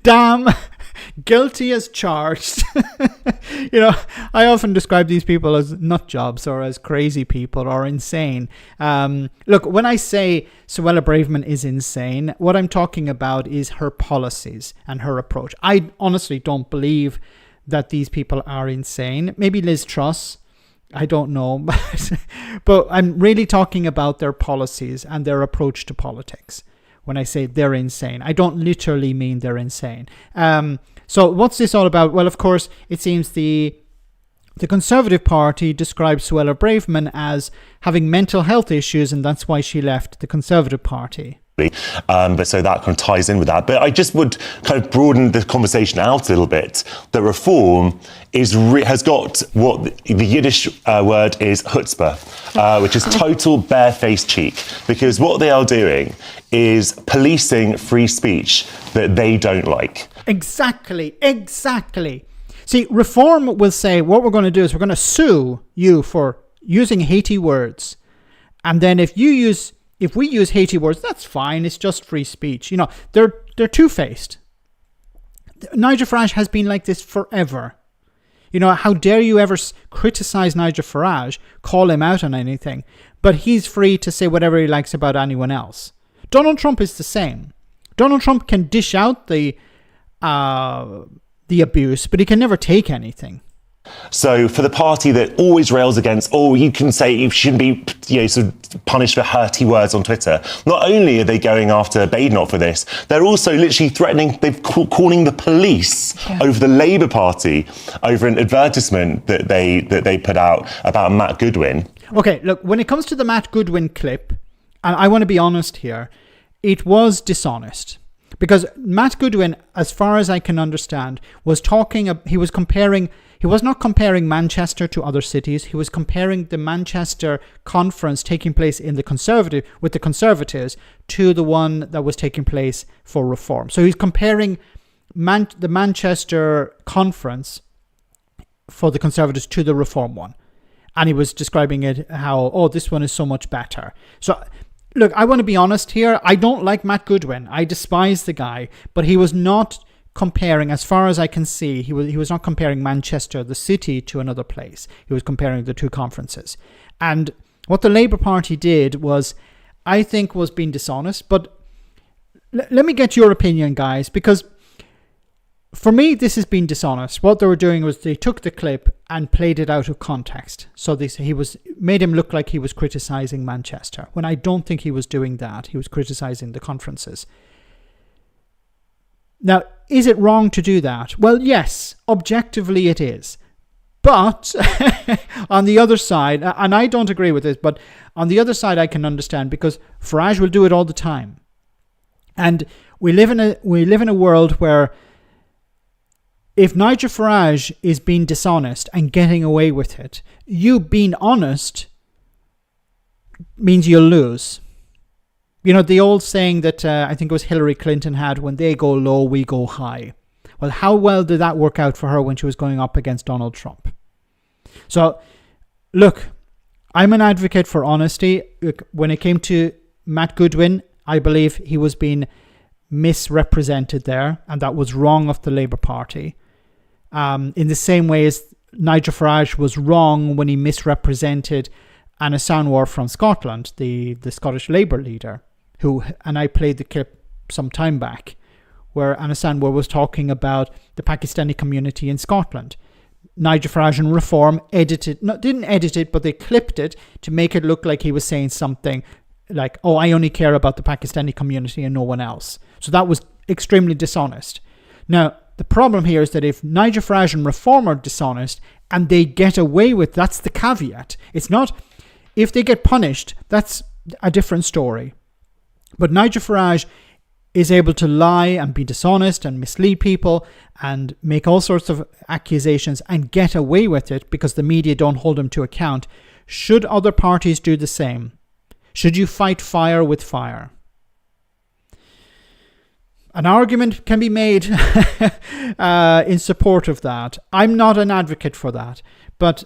Damn. Guilty as charged. I often describe these people as nut jobs or as crazy people or insane. Look, when I say Suella Braverman is insane, what I'm talking about is her policies and her approach. I honestly don't believe that these people are insane. Maybe Liz Truss, I don't know. But I'm really talking about their policies and their approach to politics. When I say they're insane, I don't literally mean they're insane. So what's this all about? Well, of course, it seems the Conservative Party describes Suella Braverman as having mental health issues, and that's why she left the Conservative Party. But so that kind of ties in with that. But I just would kind of broaden the conversation out a little bit. The Reform has got what the Yiddish word is chutzpah, which is total barefaced cheek. Because what they are doing is policing free speech that they don't like. Exactly. See, Reform will say, what we're going to do is we're going to sue you for using Haiti words. And then if we use Haiti words, that's fine. It's just free speech. They're two-faced. Nigel Farage has been like this forever. How dare you ever criticize Nigel Farage, call him out on anything, but he's free to say whatever he likes about anyone else. Donald Trump is the same. Donald Trump can dish out the abuse, but he can never take anything. So for the party that always rails against, you can say you shouldn't be sort of punished for hurty words on Twitter, not only are they going after Badenoch for this, they're also literally threatening, they're calling the police over the Labour Party over an advertisement that they put out about Matt Goodwin. Okay, look, when it comes to the Matt Goodwin clip, and I want to be honest here, it was dishonest. Because Matt Goodwin, as far as I can understand, he was not comparing Manchester to other cities. He was comparing the Manchester conference taking place with the Conservatives to the one that was taking place for Reform. So he's comparing the Manchester conference for the Conservatives to the Reform one. And he was describing it how, this one is so much better. So look, I want to be honest here. I don't like Matt Goodwin. I despise the guy, but he was not comparing, as far as I can see, he was not comparing Manchester, the city, to another place. He was comparing the two conferences. And what the Labour Party did was, I think, was being dishonest. But let me get your opinion, guys, because for me, this has been dishonest. What they were doing was they took the clip and played it out of context. So made him look like he was criticising Manchester, when I don't think he was doing that. He was criticising the conferences. Now, is it wrong to do that? Well, yes, objectively it is. But on the other side, and I don't agree with this, but on the other side I can understand, because Farage will do it all the time. And we live in a world where if Nigel Farage is being dishonest and getting away with it, you being honest means you'll lose. The old saying that I think it was Hillary Clinton had, when they go low, we go high. Well, how well did that work out for her when she was going up against Donald Trump? So, look, I'm an advocate for honesty. When it came to Matt Goodwin, I believe he was being misrepresented there, and that was wrong of the Labour Party. In the same way as Nigel Farage was wrong when he misrepresented Anna Sanwar from Scotland, the Scottish Labour leader, and I played the clip some time back, where Anna Sanwar was talking about the Pakistani community in Scotland. Nigel Farage and Reform didn't edit it, but they clipped it to make it look like he was saying something like, oh, I only care about the Pakistani community and no one else. So that was extremely dishonest. Now, the problem here is that if Nigel Farage and Reform are dishonest and they get away with, that's the caveat. It's not, if they get punished, that's a different story. But Nigel Farage is able to lie and be dishonest and mislead people and make all sorts of accusations and get away with it because the media don't hold him to account. Should other parties do the same? Should you fight fire with fire? An argument can be made in support of that. I'm not an advocate for that, but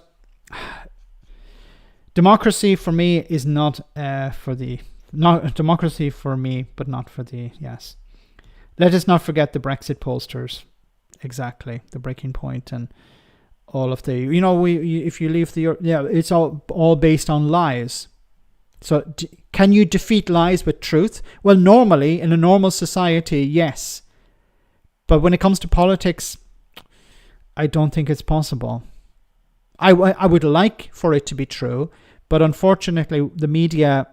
democracy for me is not democracy for me, but not for the, yes. Let us not forget the Brexit pollsters. Exactly. The breaking point and all of the, if you leave it's all based on lies. So can you defeat lies with truth? Well, normally, in a normal society, yes. But when it comes to politics, I don't think it's possible. I would like for it to be true, but unfortunately, the media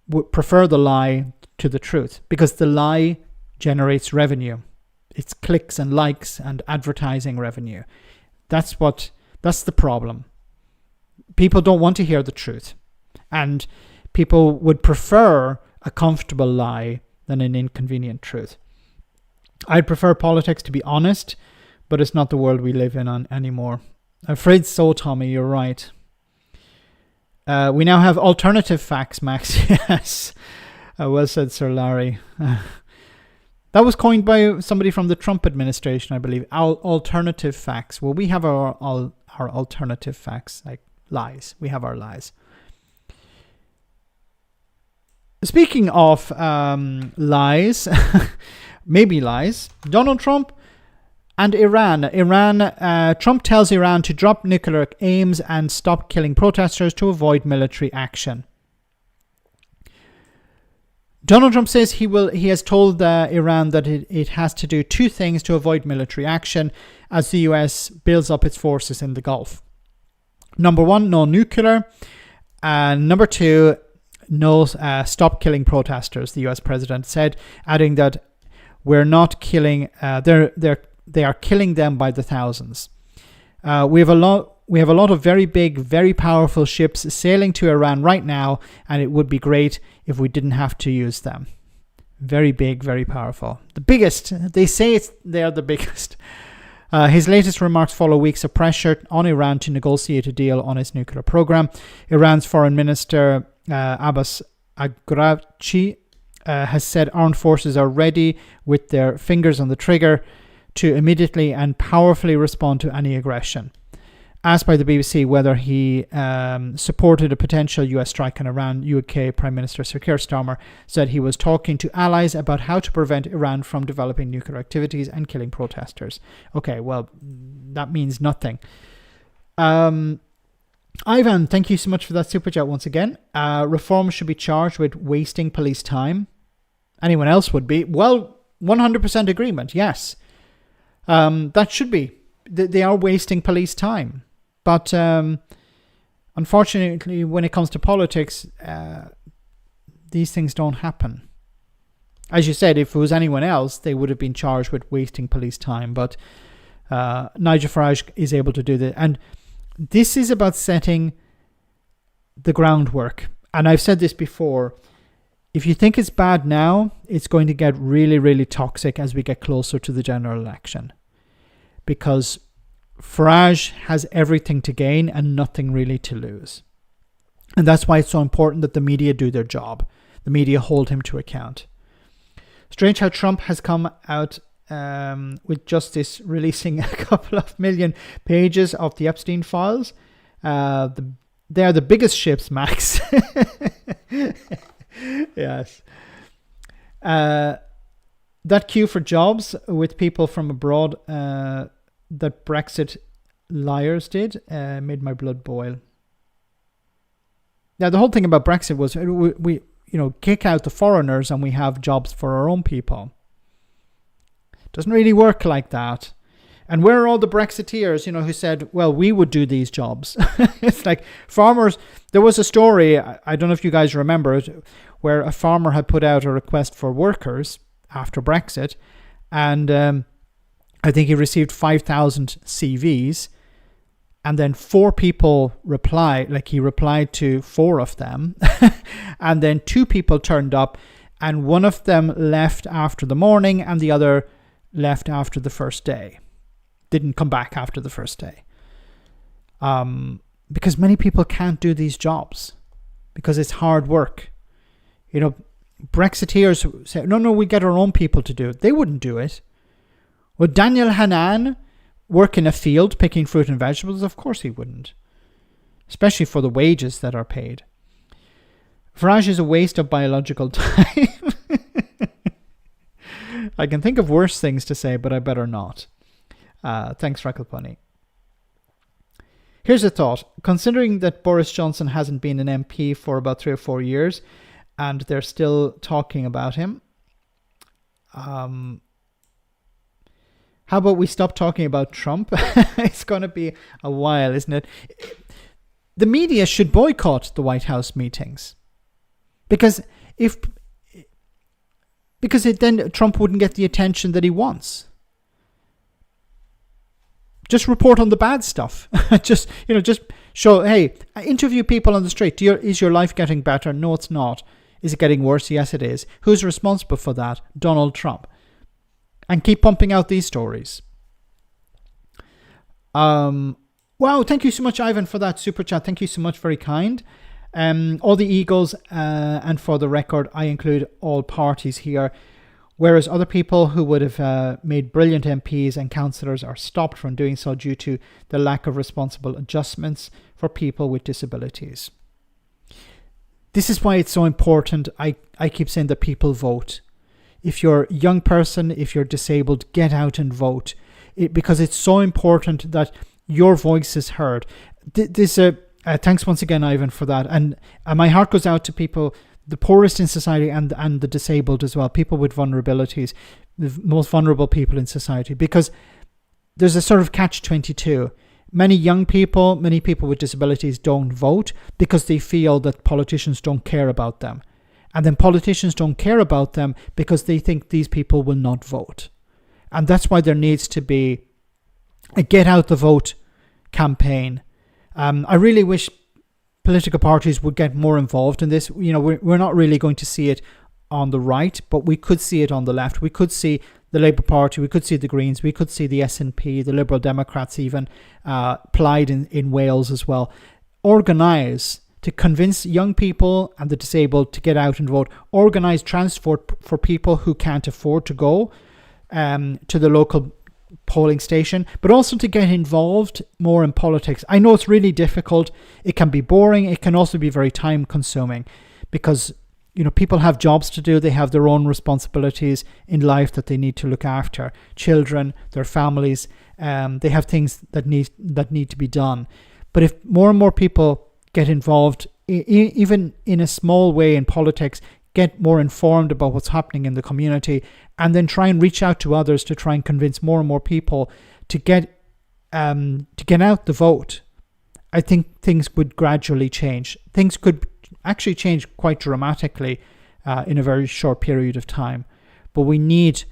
would prefer the lie to the truth because the lie generates revenue. It's clicks and likes and advertising revenue. That's the problem. People don't want to hear the truth. And people would prefer a comfortable lie than an inconvenient truth. I'd prefer politics to be honest, but it's not the world we live in anymore. I'm afraid so, Tommy, you're right. We now have alternative facts, Max. Yes. Well said, Sir Larry. That was coined by somebody from the Trump administration, I believe. Alternative facts. Well, we have our alternative facts, like lies. We have our lies. Speaking of lies, maybe lies, Donald Trump and Iran. Trump tells Iran to drop nuclear aims and stop killing protesters to avoid military action. Donald Trump says he has told Iran that it has to do two things to avoid military action as the US builds up its forces in the Gulf. Number one, no nuclear. And number two, no, stop killing protesters, the US president said, adding that we're not killing, they are killing them by the thousands. We have a lot of very big, very powerful ships sailing to Iran right now, and it would be great if we didn't have to use them. Very big, very powerful. The biggest, they say they are the biggest. His latest remarks follow weeks of pressure on Iran to negotiate a deal on its nuclear program. Iran's foreign minister Abbas Araghchi has said armed forces are ready with their fingers on the trigger to immediately and powerfully respond to any aggression. Asked by the BBC whether he supported a potential US strike on Iran, UK Prime Minister Sir Keir Starmer said he was talking to allies about how to prevent Iran from developing nuclear activities and killing protesters. Okay, well, that means nothing. Ivan, thank you so much for that super chat once again. Reform should be charged with wasting police time. Anyone else would be. Well, 100% agreement, yes. That should be. They are wasting police time. But unfortunately, when it comes to politics, these things don't happen. As you said, if it was anyone else, they would have been charged with wasting police time. But Nigel Farage is able to do that. And this is about setting the groundwork. And I've said this before. If you think it's bad now, it's going to get really, really toxic as we get closer to the general election. Because Farage has everything to gain and nothing really to lose. And that's why it's so important that the media do their job. The media hold him to account. Strange how Trump has come out with justice releasing a couple of million pages of the Epstein files. They are the biggest ships, Max. Yes. That queue for jobs with people from abroad that Brexit liars did made my blood boil. Now, the whole thing about Brexit was we kick out the foreigners and we have jobs for our own people. Doesn't really work like that. And where are all the Brexiteers, who said, well, we would do these jobs? It's like farmers. There was a story, I don't know if you guys remember it, where a farmer had put out a request for workers after Brexit. And I think he received 5,000 CVs. And then 4 people replied, like he replied to 4 of them. And then 2 people turned up, and one of them left after the morning and the other left after the first day. Didn't come back after the first day. Because many people can't do these jobs because it's hard work. Brexiteers say, no, we get our own people to do it. They wouldn't do it. Would Daniel Hannan work in a field picking fruit and vegetables? Of course he wouldn't. Especially for the wages that are paid. Farage is a waste of biological time. I can think of worse things to say, but I better not. Thanks, Racklepony. Here's a thought. Considering that Boris Johnson hasn't been an MP for about 3 or 4 years, and they're still talking about him, how about we stop talking about Trump? It's going to be a while, isn't it? The media should boycott the White House meetings. Because then Trump wouldn't get the attention that he wants. Just report on the bad stuff. just show, hey, interview people on the street. Is your life getting better? No, it's not. Is it getting worse? Yes, it is. Who's responsible for that? Donald Trump. And keep pumping out these stories. Wow, thank you so much, Ivan, for that super chat. Thank you so much, very kind. All the Eagles, and for the record, I include all parties here. Whereas other people who would have made brilliant MPs and councillors are stopped from doing so due to the lack of responsible adjustments for people with disabilities. This is why it's so important. I keep saying that people vote. If you're a young person, if you're disabled, get out and vote. Because it's so important that your voice is heard. Thanks once again, Ivan, for that. And my heart goes out to people, the poorest in society and the disabled as well, people with vulnerabilities, the most vulnerable people in society, because there's a sort of catch-22. Many young people, many people with disabilities don't vote because they feel that politicians don't care about them. And then politicians don't care about them because they think these people will not vote. And that's why there needs to be a get out the vote campaign. I really wish political parties would get more involved in this. We're not really going to see it on the right, but we could see it on the left. We could see the Labour Party, we could see the Greens, we could see the SNP, the Liberal Democrats even, Plaid in Wales as well, organise to convince young people and the disabled to get out and vote, organise transport for people who can't afford to go to the local polling station, but also to get involved more in politics. I know it's really difficult. It can be boring. It can also be very time consuming because, people have jobs to do. They have their own responsibilities in life that they need to look after. Children, their families, they have things that need to be done. But if more and more people get involved, even in a small way in politics, get more informed about what's happening in the community, and then try and reach out to others to try and convince more and more people to get out the vote, I think things would gradually change. Things could actually change quite dramatically in a very short period of time. But we need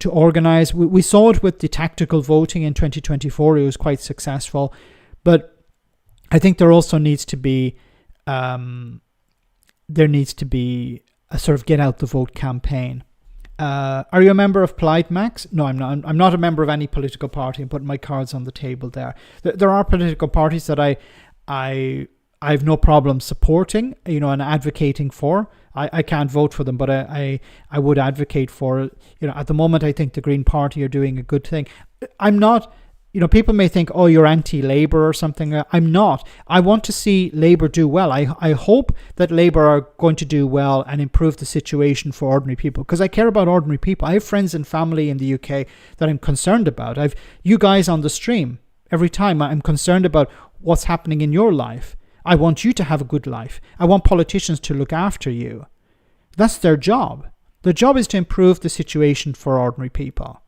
to organise. We saw it with the tactical voting in 2024. It was quite successful. But I think there also needs to be a sort of get out the vote campaign. Are you a member of Plaid, Max? No, I'm not. I'm not a member of any political party. I'm putting my cards on the table there. There are political parties that I have no problem supporting, and advocating for. I can't vote for them, but I would advocate for. At the moment, I think the Green Party are doing a good thing. I'm not. People may think, oh, you're anti-Labour or something. I'm not. I want to see Labour do well. I hope that Labour are going to do well and improve the situation for ordinary people, because I care about ordinary people. I have friends and family in the UK that I'm concerned about. I've you guys on the stream. Every time I'm concerned about what's happening in your life. I want you to have a good life. I want politicians to look after you. That's their job. Their job is to improve the situation for ordinary people.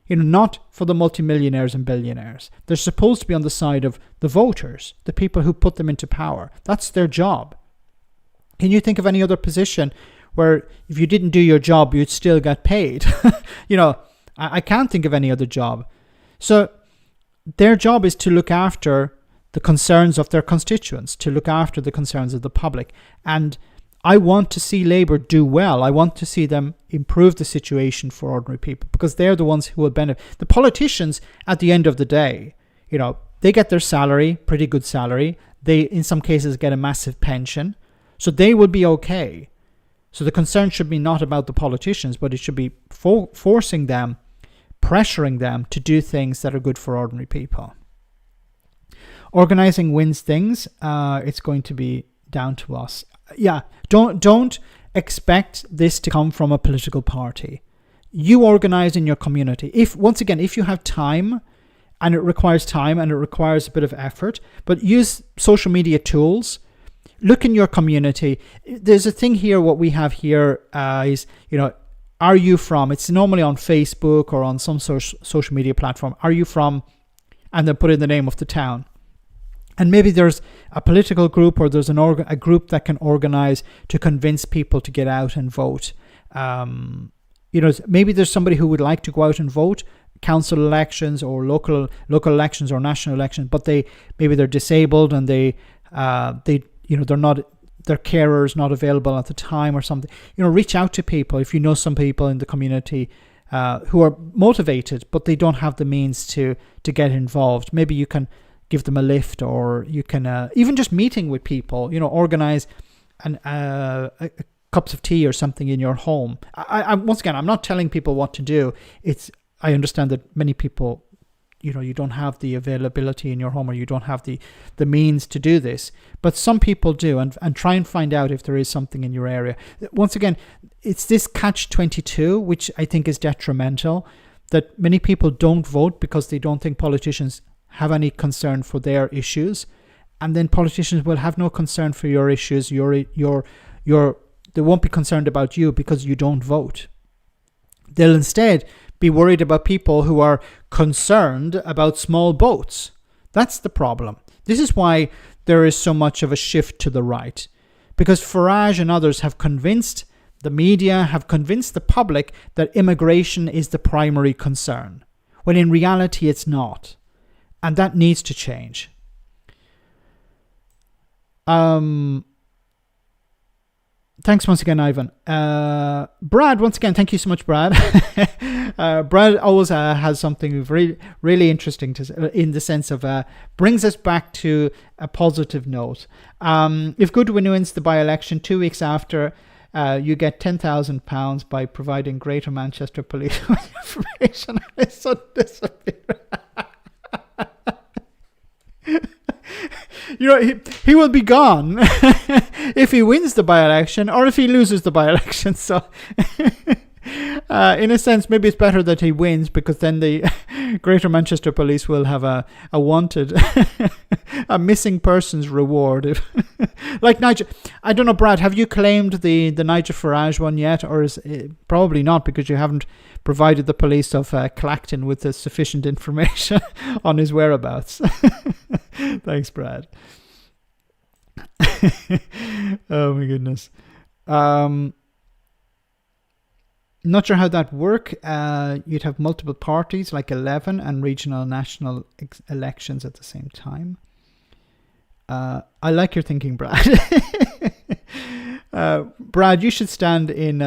not for the multimillionaires and billionaires. They're supposed to be on the side of the voters, the people who put them into power. That's their job. Can you think of any other position where if you didn't do your job, you'd still get paid? I can't think of any other job. So their job is to look after the concerns of their constituents, to look after the concerns of the public. And I want to see Labour do well. I want to see them improve the situation for ordinary people, because they're the ones who will benefit. The politicians, at the end of the day, they get their salary, pretty good salary. They, in some cases, get a massive pension. So they will be okay. So the concern should be not about the politicians, but it should be forcing them, pressuring them to do things that are good for ordinary people. Organising wins things. It's going to be down to us. Yeah, don't expect this to come from a political party. You organise in your community. If you have time, and it requires time and it requires a bit of effort, but use social media tools. Look in your community. There's a thing here, what we have here is, are you from, it's normally on Facebook or on some social media platform, are you from, and then put in the name of the town. And maybe there's a political group, or there's a group that can organize to convince people to get out and vote. Maybe there's somebody who would like to go out and vote, council elections or local elections or national elections, but they're disabled and they're not, their carer's not available at the time or something. Reach out to people. If you know some people in the community who are motivated, but they don't have the means to get involved, maybe you can give them a lift, or you can even just meeting with people, organize cups of tea or something in your home. I once again, I'm not telling people what to do. I understand that many people, you don't have the availability in your home, or you don't have the means to do this, but some people do, and try and find out if there is something in your area. Once again, it's this catch-22, which I think is detrimental, that many people don't vote because they don't think politicians have any concern for their issues, and then politicians will have no concern for your issues. They won't be concerned about you because you don't vote. They'll instead be worried about people who are concerned about small boats. That's the problem. This is why there is so much of a shift to the right, because Farage and others have convinced the media, have convinced the public that immigration is the primary concern, when in reality it's not. And that needs to change. Thanks once again, Ivan. Brad, once again, thank you so much, Brad. Brad always has something really, really interesting to say, in the sense of brings us back to a positive note. If Goodwin wins the by-election 2 weeks after, you get £10,000 by providing Greater Manchester Police with information on his son disappearance. He will be gone if he wins the by-election, or if he loses the by-election. So in a sense, maybe it's better that he wins, because then the Greater Manchester Police will have a wanted, a missing persons reward. Like Nigel, I don't know, Brad, have you claimed the Nigel Farage one yet, or is it probably not, because you haven't provided the police of Clacton with sufficient information on his whereabouts? Thanks, Brad. Oh my goodness. Not sure how that work. You'd have multiple parties, like 11, and regional national elections at the same time. I like your thinking, Brad. Brad, you should stand in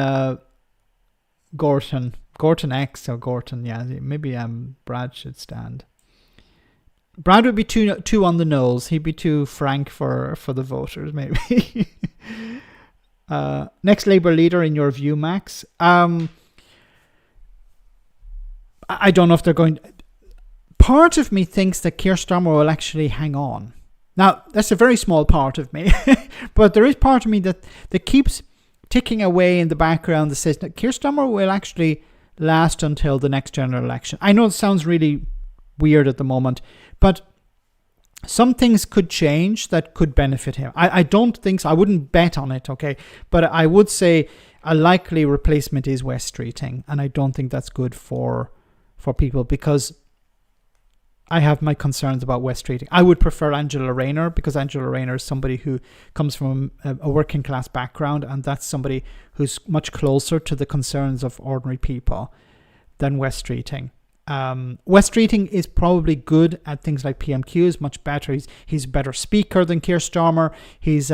Gorton X, or Gorton. Yeah, maybe Brad should stand. Brad would be too on the nose. He'd be too frank for the voters, maybe. Next Labour leader in your view, Max? I don't know if they're going... Part of me thinks that Keir Starmer will actually hang on. Now, that's a very small part of me. But there is part of me that keeps ticking away in the background that says that Keir Starmer will actually last until the next general election. I know it sounds really weird at the moment, but some things could change that could benefit him. I don't think so. I wouldn't bet on it, okay? But I would say a likely replacement is West Streeting, and I don't think that's good for for people, because I have my concerns about West Streeting. I would prefer Angela Rayner, because Angela Rayner is somebody who comes from a working class background, and that's somebody who's much closer to the concerns of ordinary people than West Streeting. West Streeting is probably good at things like PMQs, much better. He's a better speaker than Keir Starmer. He's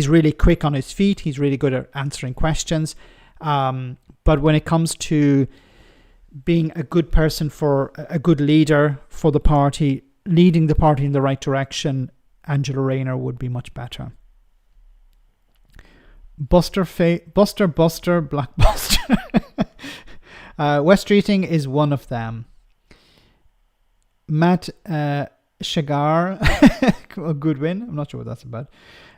really quick on his feet. He's really good at answering questions. But when it comes to being a good person, for a good leader for the party, leading the party in the right direction, Angela Rayner would be much better. Buster, Blackbuster. West Streeting is one of them. Matt Shagar, a good win. I'm not sure what that's about.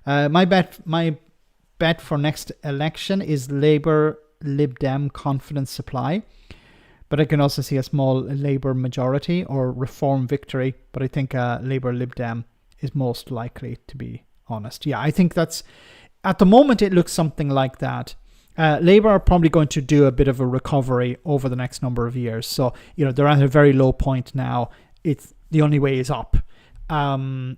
My bet for next election is Labour Lib Dem confidence supply, but I can also see a small Labour majority or Reform victory. But I think Labour Lib Dem is most likely, to be honest. Yeah, I think that's, at the moment it looks something like that. Labour are probably going to do a bit of a recovery over the next number of years. So, they're at a very low point now. It's the only way is up. And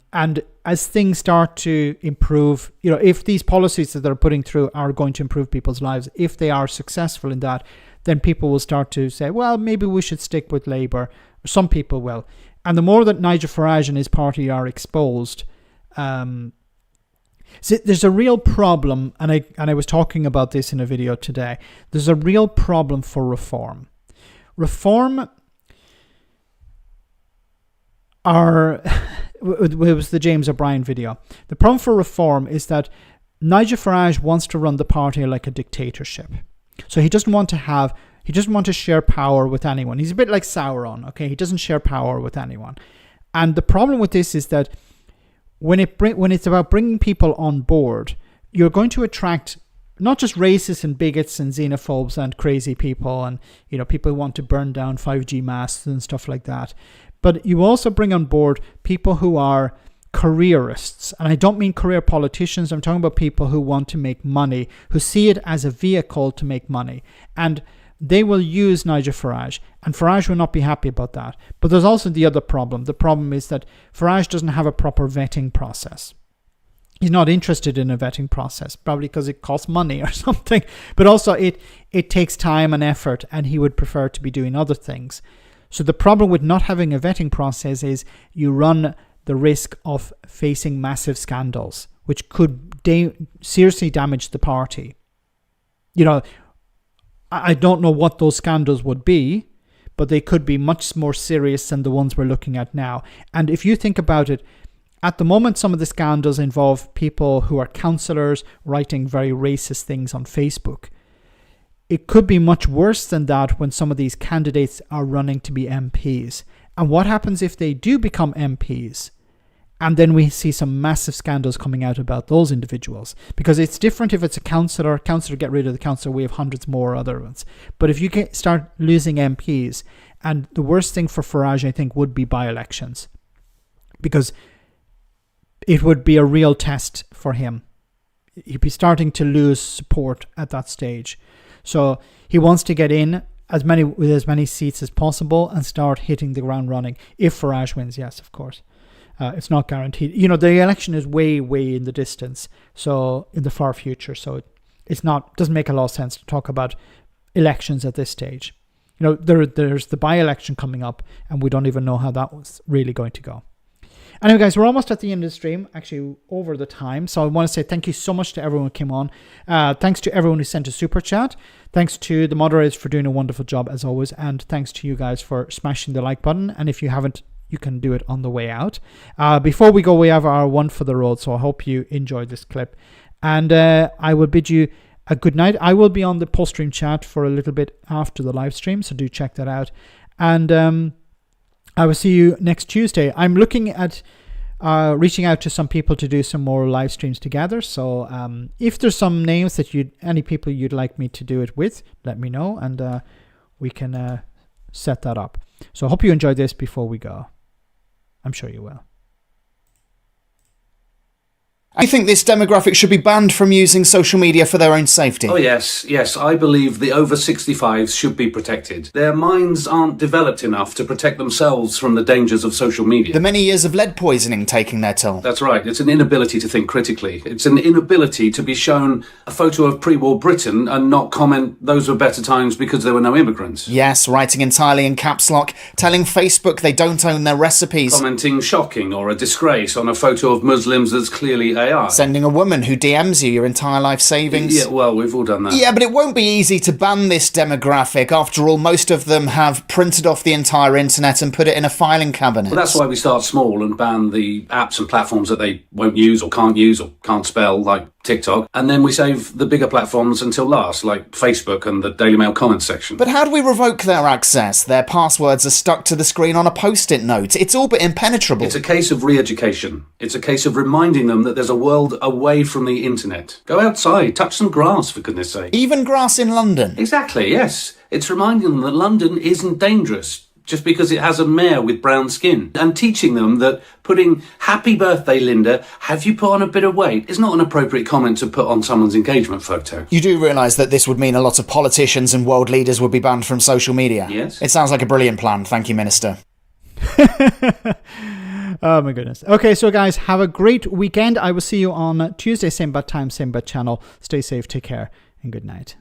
as things start to improve, if these policies that they're putting through are going to improve people's lives, if they are successful in that, then people will start to say, well, maybe we should stick with Labour. Some people will. And the more that Nigel Farage and his party are exposed, see, there's a real problem, and I was talking about this in a video today. There's a real problem for Reform. Reform it was the James O'Brien video. The problem for Reform is that Nigel Farage wants to run the party like a dictatorship. So he doesn't want to share power with anyone. He's a bit like Sauron, okay? He doesn't share power with anyone. And the problem with this is that when it's about bringing people on board, you're going to attract not just racists and bigots and xenophobes and crazy people and people who want to burn down 5G masts and stuff like that, but you also bring on board people who are careerists. And I don't mean career politicians. I'm talking about people who want to make money, who see it as a vehicle to make money. And they will use Nigel Farage, and Farage will not be happy about that. But there's also the other problem. The problem is that Farage doesn't have a proper vetting process. He's not interested in a vetting process, probably because it costs money or something. But also it takes time and effort, and he would prefer to be doing other things. So the problem with not having a vetting process is you run the risk of facing massive scandals, which could seriously damage the party. I don't know what those scandals would be, but they could be much more serious than the ones we're looking at now. And if you think about it, at the moment, some of the scandals involve people who are councillors writing very racist things on Facebook. It could be much worse than that when some of these candidates are running to be MPs. And what happens if they do become MPs? And then we see some massive scandals coming out about those individuals. Because it's different if it's a councillor. Councillor, get rid of the councillor. We have hundreds more other ones. But if you start losing MPs, and the worst thing for Farage, I think, would be by-elections. Because it would be a real test for him. He'd be starting to lose support at that stage. So he wants to get in with as many seats as possible and start hitting the ground running. If Farage wins, yes, of course. It's not guaranteed. The election is way, way in the distance, so in the far future. So doesn't make a lot of sense to talk about elections at this stage. There's the by-election coming up, and we don't even know how that was really going to go. Anyway, guys, we're almost at the end of the stream, actually over the time. So I want to say thank you so much to everyone who came on. Thanks to everyone who sent a super chat. Thanks to the moderators for doing a wonderful job as always. And thanks to you guys for smashing the like button. And if you haven't, you can do it on the way out. Before we go, we have our one for the road. So I hope you enjoyed this clip. And I will bid you a good night. I will be on the post-stream chat for a little bit after the live stream. So do check that out. And I will see you next Tuesday. I'm looking at reaching out to some people to do some more live streams together. So if there's some names that any people you'd like me to do it with, let me know, and we can set that up. So I hope you enjoyed this before we go. I'm sure you will. Do you think this demographic should be banned from using social media for their own safety? Oh yes, I believe the over 65s should be protected. Their minds aren't developed enough to protect themselves from the dangers of social media. The many years of lead poisoning taking their toll. That's right, it's an inability to think critically. It's an inability to be shown a photo of pre-war Britain and not comment those were better times because there were no immigrants. Yes, writing entirely in caps lock, telling Facebook they don't own their recipes. Commenting shocking or a disgrace on a photo of Muslims that's clearly AI. Sending a woman who DMs you your entire life savings. Yeah, well, we've all done that. Yeah, but it won't be easy to ban this demographic. After all, most of them have printed off the entire internet and put it in a filing cabinet. Well, that's why we start small and ban the apps and platforms that they won't use or can't spell, like TikTok, and then we save the bigger platforms until last, like Facebook and the Daily Mail comments section. But how do we revoke their access? Their passwords are stuck to the screen on a post-it note. It's all but impenetrable. It's a case of re-education. It's a case of reminding them that there's a world away from the internet. Go outside, touch some grass, for goodness sake. Even grass in London. Exactly, yes. It's reminding them that London isn't dangerous just because it has a mayor with brown skin, and teaching them that putting "Happy birthday, Linda, have you put on a bit of weight" is not an appropriate comment to put on someone's engagement photo. You do realise that this would mean a lot of politicians and world leaders would be banned from social media? Yes. It sounds like a brilliant plan. Thank you, Minister. Oh my goodness. Okay, so guys, have a great weekend. I will see you on Tuesday, same bad time, same bad channel. Stay safe, take care, and good night.